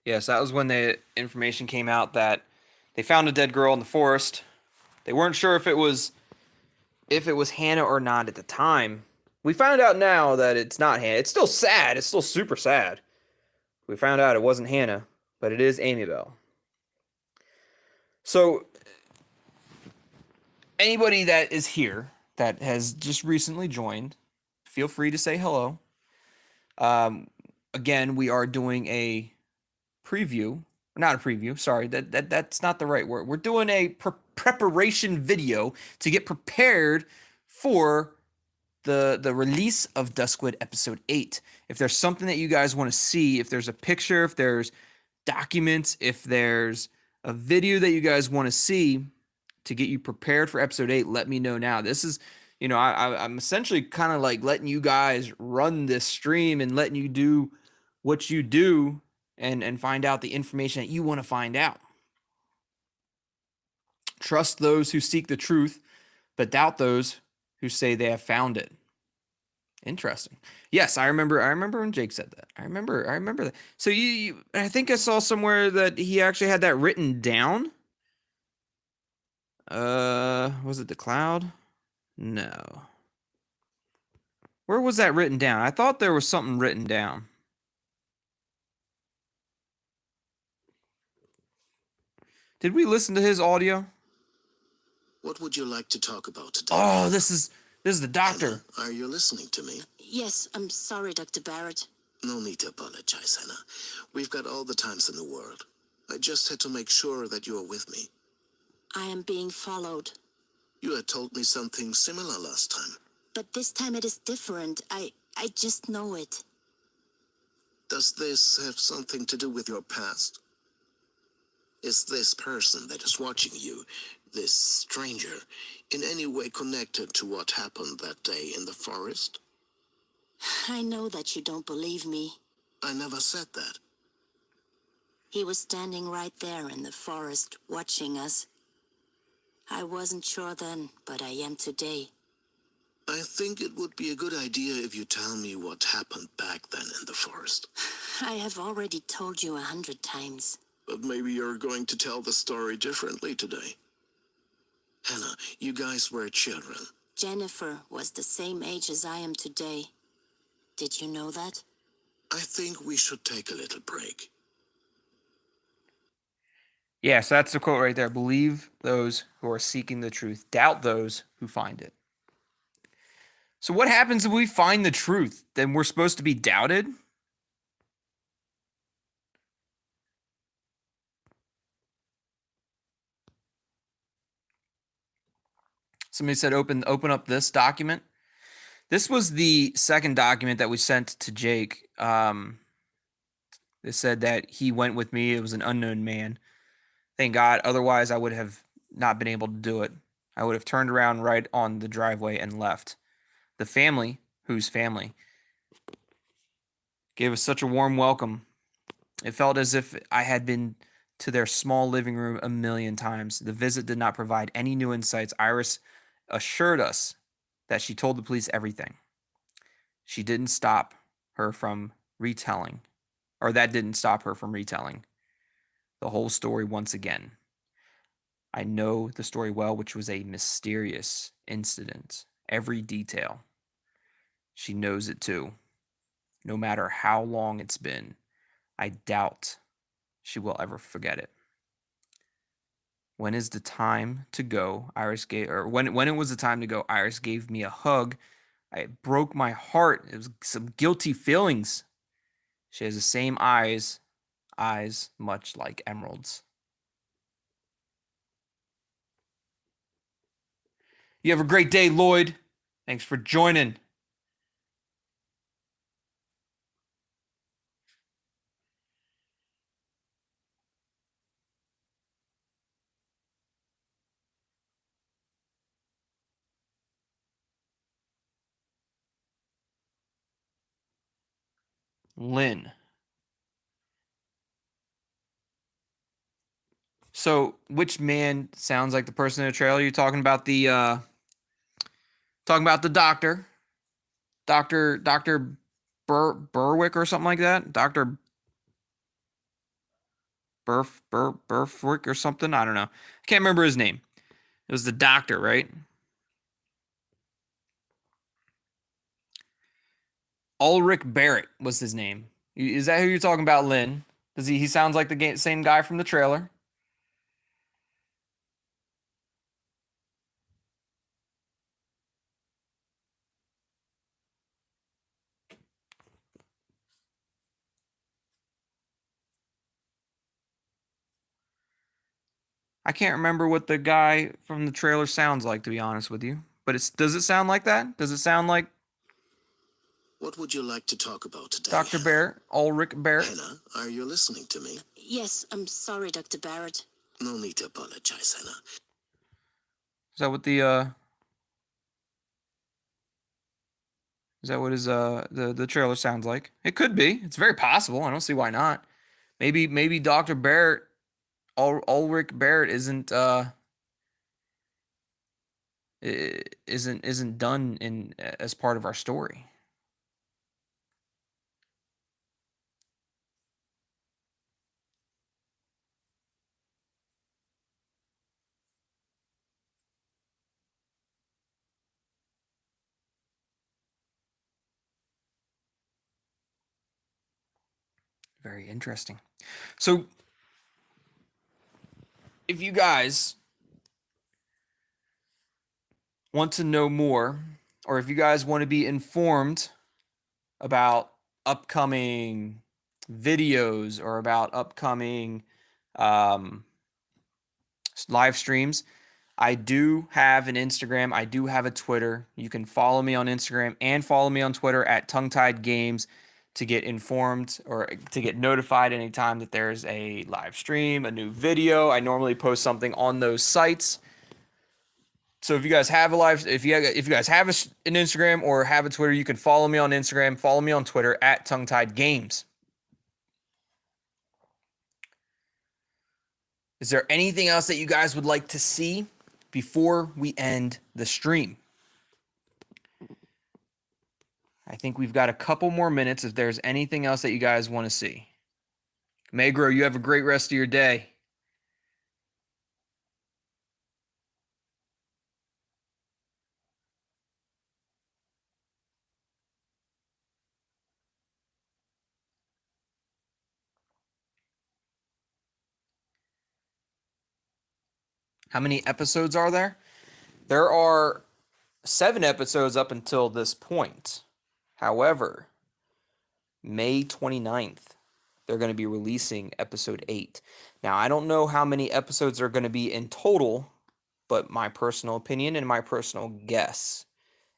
Yes, that was when the information came out that they found a dead girl in the forest. They weren't sure if it was Hannah or not at the time. We found out now that it's not Hannah. It's still sad. It's still super sad. We found out it wasn't Hannah, but it is Amy Bell. So, anybody that is here that has just recently joined, feel free to say hello. Again, we are doing a preview. Not a preview. Sorry, that's not the right word. We're doing a preparation video to get prepared for the release of Duskwood episode 8. If there's something that you guys want to see, if there's a picture, if there's documents, if there's a video that you guys want to see to get you prepared for episode 8, let me know now. This is, I'm essentially kind of like letting you guys run this stream and letting you do what you do and find out the information that you want to find out. Trust those who seek the truth, but doubt those who say they have found it. Interesting. Yes, I remember when Jake said that. I remember that. So I think I saw somewhere that he actually had that written down. Was it the cloud? No. Where was that written down? I thought there was something written down. Did we listen to his audio? What would you like to talk about today? Oh, this is the doctor. Hannah, are you listening to me? Yes, I'm sorry, Dr. Barrett. No need to apologize, Hannah. We've got all the times in the world. I just had to make sure that you are with me. I am being followed. You had told me something similar last time. But this time it is different. I just know it. Does this have something to do with your past? Is this person that is watching you, this stranger, in any way connected to what happened that day in the forest? I know that you don't believe me. I never said that. He was standing right there in the forest, watching us. I wasn't sure then, but I am today. I think it would be a good idea if you tell me what happened back then in the forest. I have already told you 100 times. But maybe you're going to tell the story differently today. Hannah, you guys were children. Jennifer was the same age as I am today. Did you know that? I think we should take a little break. Yeah, so that's the quote right there. Believe those who are seeking the truth. Doubt those who find it. So what happens if we find the truth? Then we're supposed to be doubted? Somebody said open up this document. This was the second document that we sent to Jake. They said that he went with me. It was an unknown man. Thank God. Otherwise, I would have not been able to do it. I would have turned around right on the driveway and left. The family, whose family, gave us such a warm welcome. It felt as if I had been to their small living room a million times. The visit did not provide any new insights. Iris assured us that she told the police everything. She didn't stop her from retelling, or that didn't stop her from retelling the whole story once again. I know the story well, which was a mysterious incident. Every detail. She knows it too. No matter how long it's been, I doubt she will ever forget it. When is the time to go? When it was the time to go, Iris gave me a hug. It broke my heart. It was some guilty feelings. She has the same eyes much like emeralds. You have a great day, Lloyd. Thanks for joining. Lynn. So, which man sounds like the person in the trailer? You're talking about the doctor, Doctor Berwick or something like that. Doctor Berwick or something. I don't know. I can't remember his name. It was the doctor, right? Ulrich Barrett was his name. Is that who you're talking about, Lynn? Does he sounds like the same guy from the trailer? I can't remember what the guy from the trailer sounds like, to be honest with you. But does it sound like that? Does it sound like What would you like to talk about today, Dr. Hannah? Barrett, Ulrich Barrett? Hannah, are you listening to me? Yes, I'm sorry, Dr. Barrett. No need to apologize, Hannah. Is that what is that what his the trailer sounds like? It could be. It's very possible. I don't see why not. Maybe Dr. Barrett, Ulrich Barrett isn't done in as part of our story. Very interesting. So, if you guys want to know more, or if you guys want to be informed about upcoming videos or about upcoming live streams, I do have an Instagram. I do have a Twitter. You can follow me on Instagram and follow me on Twitter at Tongue Tied Games to get informed or to get notified anytime that there's a live stream, a new video. I normally post something on those sites. So if you guys have if you guys have an Instagram or have a Twitter, you can follow me on Instagram, follow me on Twitter at Tongue Tied Games. Is there anything else that you guys would like to see before we end the stream? I think we've got a couple more minutes if there's anything else that you guys want to see. Magro, you have a great rest of your day. How many episodes are there? There are 7 episodes up until this point. However, May 29th, they're going to be releasing episode 8. Now, I don't know how many episodes are going to be in total, but my personal opinion and my personal guess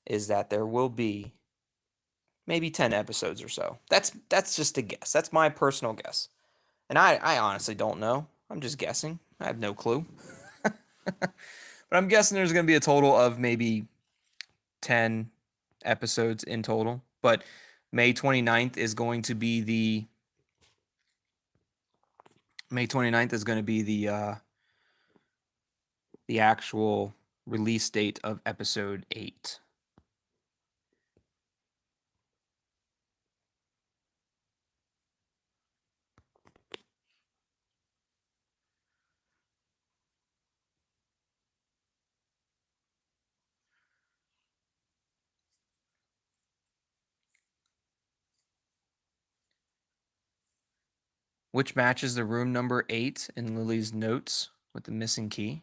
is that there will be maybe 10 episodes or so. That's just a guess. That's my personal guess. And I honestly don't know. I'm just guessing. I have no clue. But I'm guessing there's going to be a total of maybe 10 episodes in total. But May 29th is going to be the the actual release date of episode 8. Which matches the room number 8 in Lily's notes with the missing key?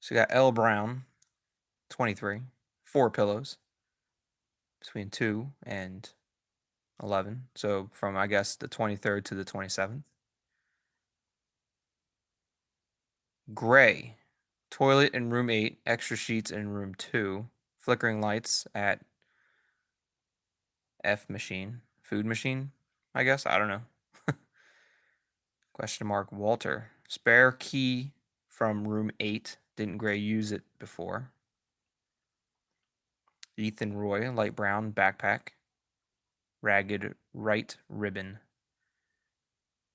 So you got L. Brown, 23, 4 pillows between 2 and 11. So from, I guess, the 23rd to the 27th. Gray, toilet in room 8, extra sheets in room 2, flickering lights at F machine, food machine, I guess. I don't know. Question mark, Walter. Spare key from room 8. Didn't Gray use it before? Ethan Roy, light brown backpack. Ragged right ribbon.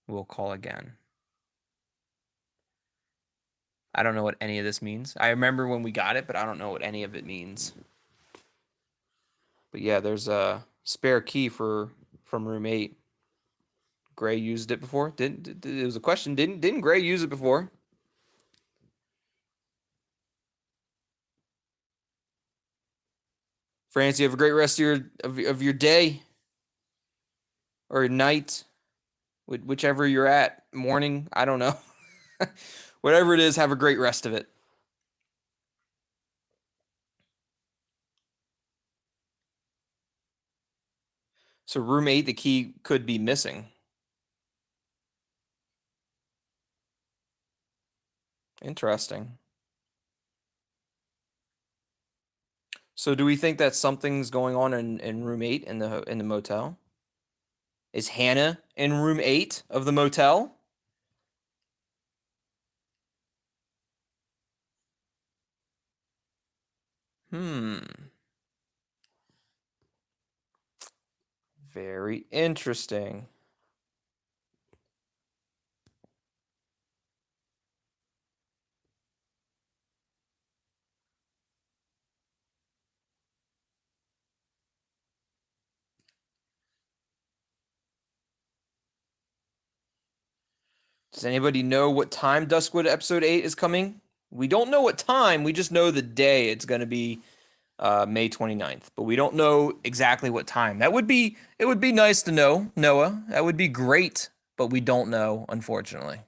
We'll call again. I don't know what any of this means. I remember when we got it, but I don't know what any of it means. But yeah, there's a spare key from room 8. Gray used it before? It was a question. Didn't Gray use it before? Francie, have a great rest of your day or night, whichever you're at. Morning, I don't know. Whatever it is, have a great rest of it. So room 8, the key could be missing. Interesting. So do we think that something's going on in room 8 in the motel? Is Hannah in room 8 of the motel? Very interesting. Does anybody know what time Duskwood episode 8 is coming? We don't know what time, we just know the day it's going to be May 29th, but we don't know exactly what time. It would be nice to know, Noah. That would be great, but we don't know, unfortunately.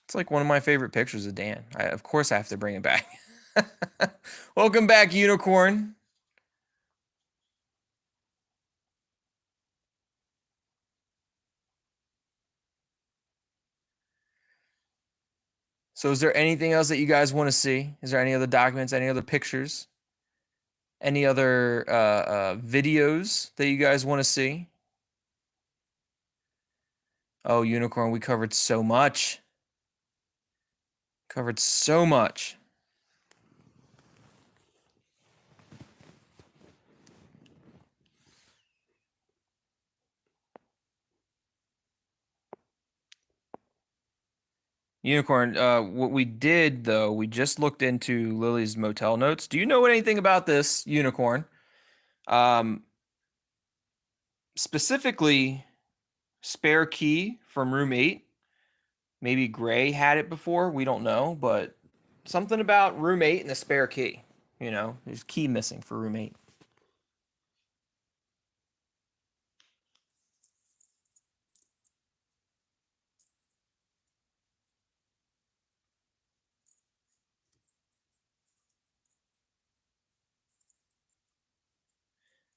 It's like one of my favorite pictures of Dan. Of course I have to bring it back. Welcome back, Unicorn. So is there anything else that you guys want to see? Is there any other documents, any other pictures? Any other videos that you guys want to see? Oh, Unicorn, we covered so much. Covered so much. Unicorn, what we did though, we just looked into Lily's motel notes. Do you know anything about this, Unicorn? Specifically, spare key from room 8. Maybe Gray had it before. We don't know, but something about room 8 and the spare key. You know, there's key missing for room 8.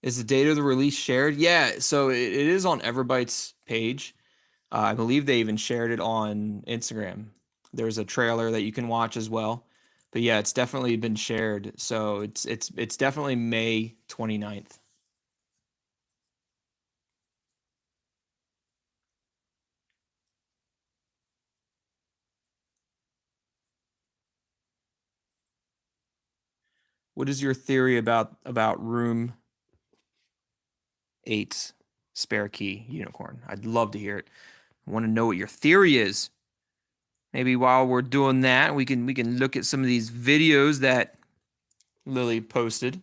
Is the date of the release shared? Yeah, so it is on Everbyte's page. I believe they even shared it on Instagram. There's a trailer that you can watch as well. But yeah, it's definitely been shared. So it's definitely May 29th. What is your theory about room 8's spare key, Unicorn? I'd love to hear it. I want to know what your theory is. Maybe while we're doing that, we can look at some of these videos that Lily posted.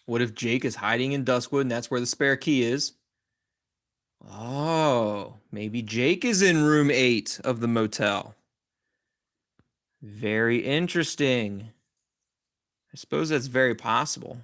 What if Jake is hiding in Duskwood and that's where the spare key is? Oh, maybe Jake is in room 8 of the motel. Very interesting. I suppose that's very possible.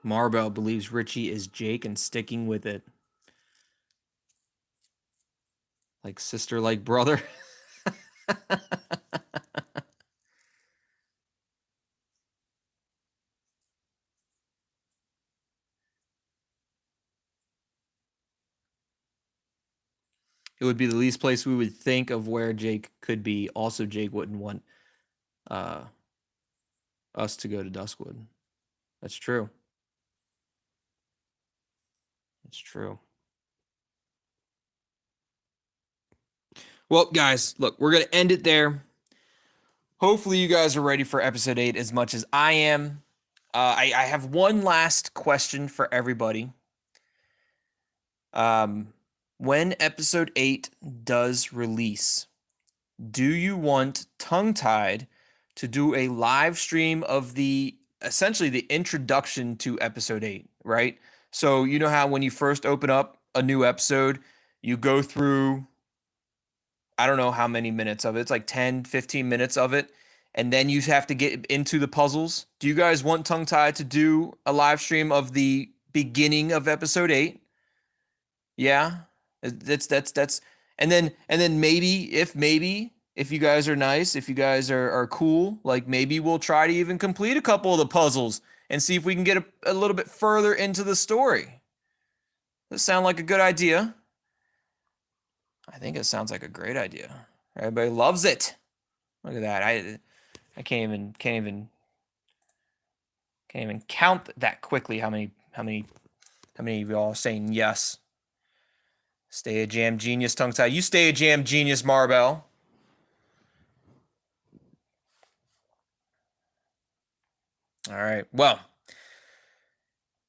Marbell believes Richie is Jake and sticking with it. Like sister, like brother. It would be the least place we would think of where Jake could be. Also, Jake wouldn't want us to go to Duskwood. That's true. It's true. Well, guys, look, we're going to end it there. Hopefully you guys are ready for episode 8 as much as I am. I have one last question for everybody. When episode 8 does release, do you want Tongue Tied to do a live stream of essentially the introduction to episode 8, right? So you know how when you first open up a new episode, you go through, I don't know how many minutes of it. It's like 10, 15 minutes of it. And then you have to get into the puzzles. Do you guys want Tongue Tied to do a live stream of the beginning of episode 8? Yeah. That's and then maybe if you guys are nice, if you guys are cool, like maybe we'll try to even complete a couple of the puzzles and see if we can get a little bit further into the story. Does that sound like a good idea? I think it sounds like a great idea. Everybody loves it. Look at that. I can't even count that quickly how many of y'all are saying yes. Stay a jam genius, Tongue Tied. You stay a jam genius, Marbell. All right. Well,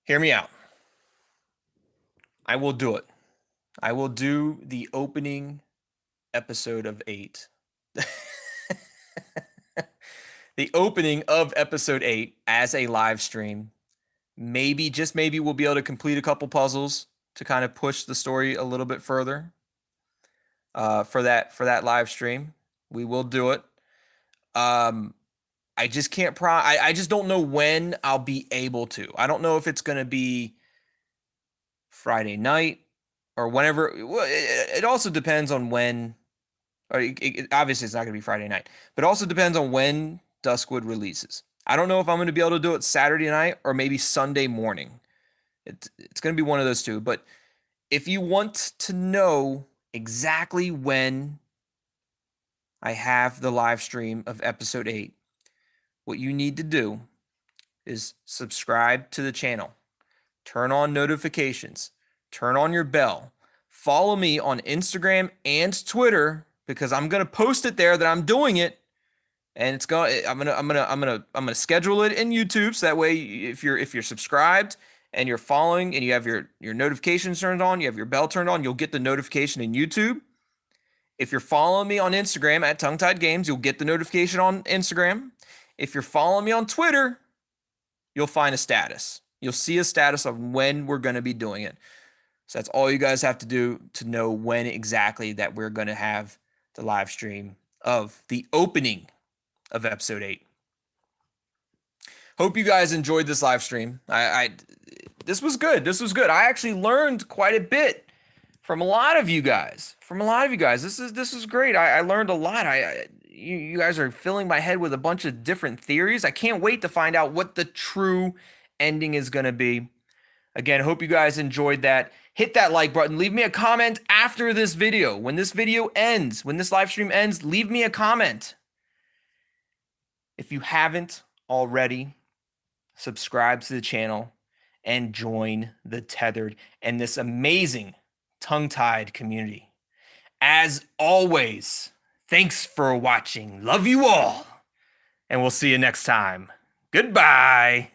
hear me out. I will do it. I will do the opening episode of 8. The opening of episode 8 as a live stream. Maybe, just maybe, we'll be able to complete a couple puzzles to kind of push the story a little bit further. For that live stream, we will do it. I just can't I just don't know when I'll be able to. I don't know if it's going to be Friday night or whenever. It also depends on when, or obviously it's not going to be Friday night, but it also depends on when Duskwood releases. I don't know if I'm going to be able to do it Saturday night or maybe Sunday morning. It's going to be one of those two. But if you want to know exactly when I have the live stream of episode 8, what you need to do is subscribe to the channel, turn on notifications, turn on your bell, follow me on Instagram and Twitter, because I'm going to post it there that I'm doing it. And I'm gonna schedule it in YouTube, so that way if you're subscribed and you're following and you have your notifications turned on, you have your bell turned on, you'll get the notification in YouTube. If you're following me on Instagram at Tongue Tied Games, you'll get the notification on Instagram. If you're following me on Twitter, you'll find a status. You'll see a status of when we're going to be doing it. So that's all you guys have to do to know when exactly that we're going to have the live stream of the opening of episode 8. Hope you guys enjoyed this live stream. This was good. This was good. I actually learned quite a bit from a lot of you guys. This is great. I learned a lot. You guys are filling my head with a bunch of different theories. I can't wait to find out what the true ending is going to be. Again, hope you guys enjoyed that. Hit that like button. Leave me a comment after this video. When this video ends, when this live stream ends, leave me a comment. If you haven't already, subscribe to the channel and join the Tethered and this amazing Tongue Tied community. As always, thanks for watching. Love you all. And we'll see you next time. Goodbye.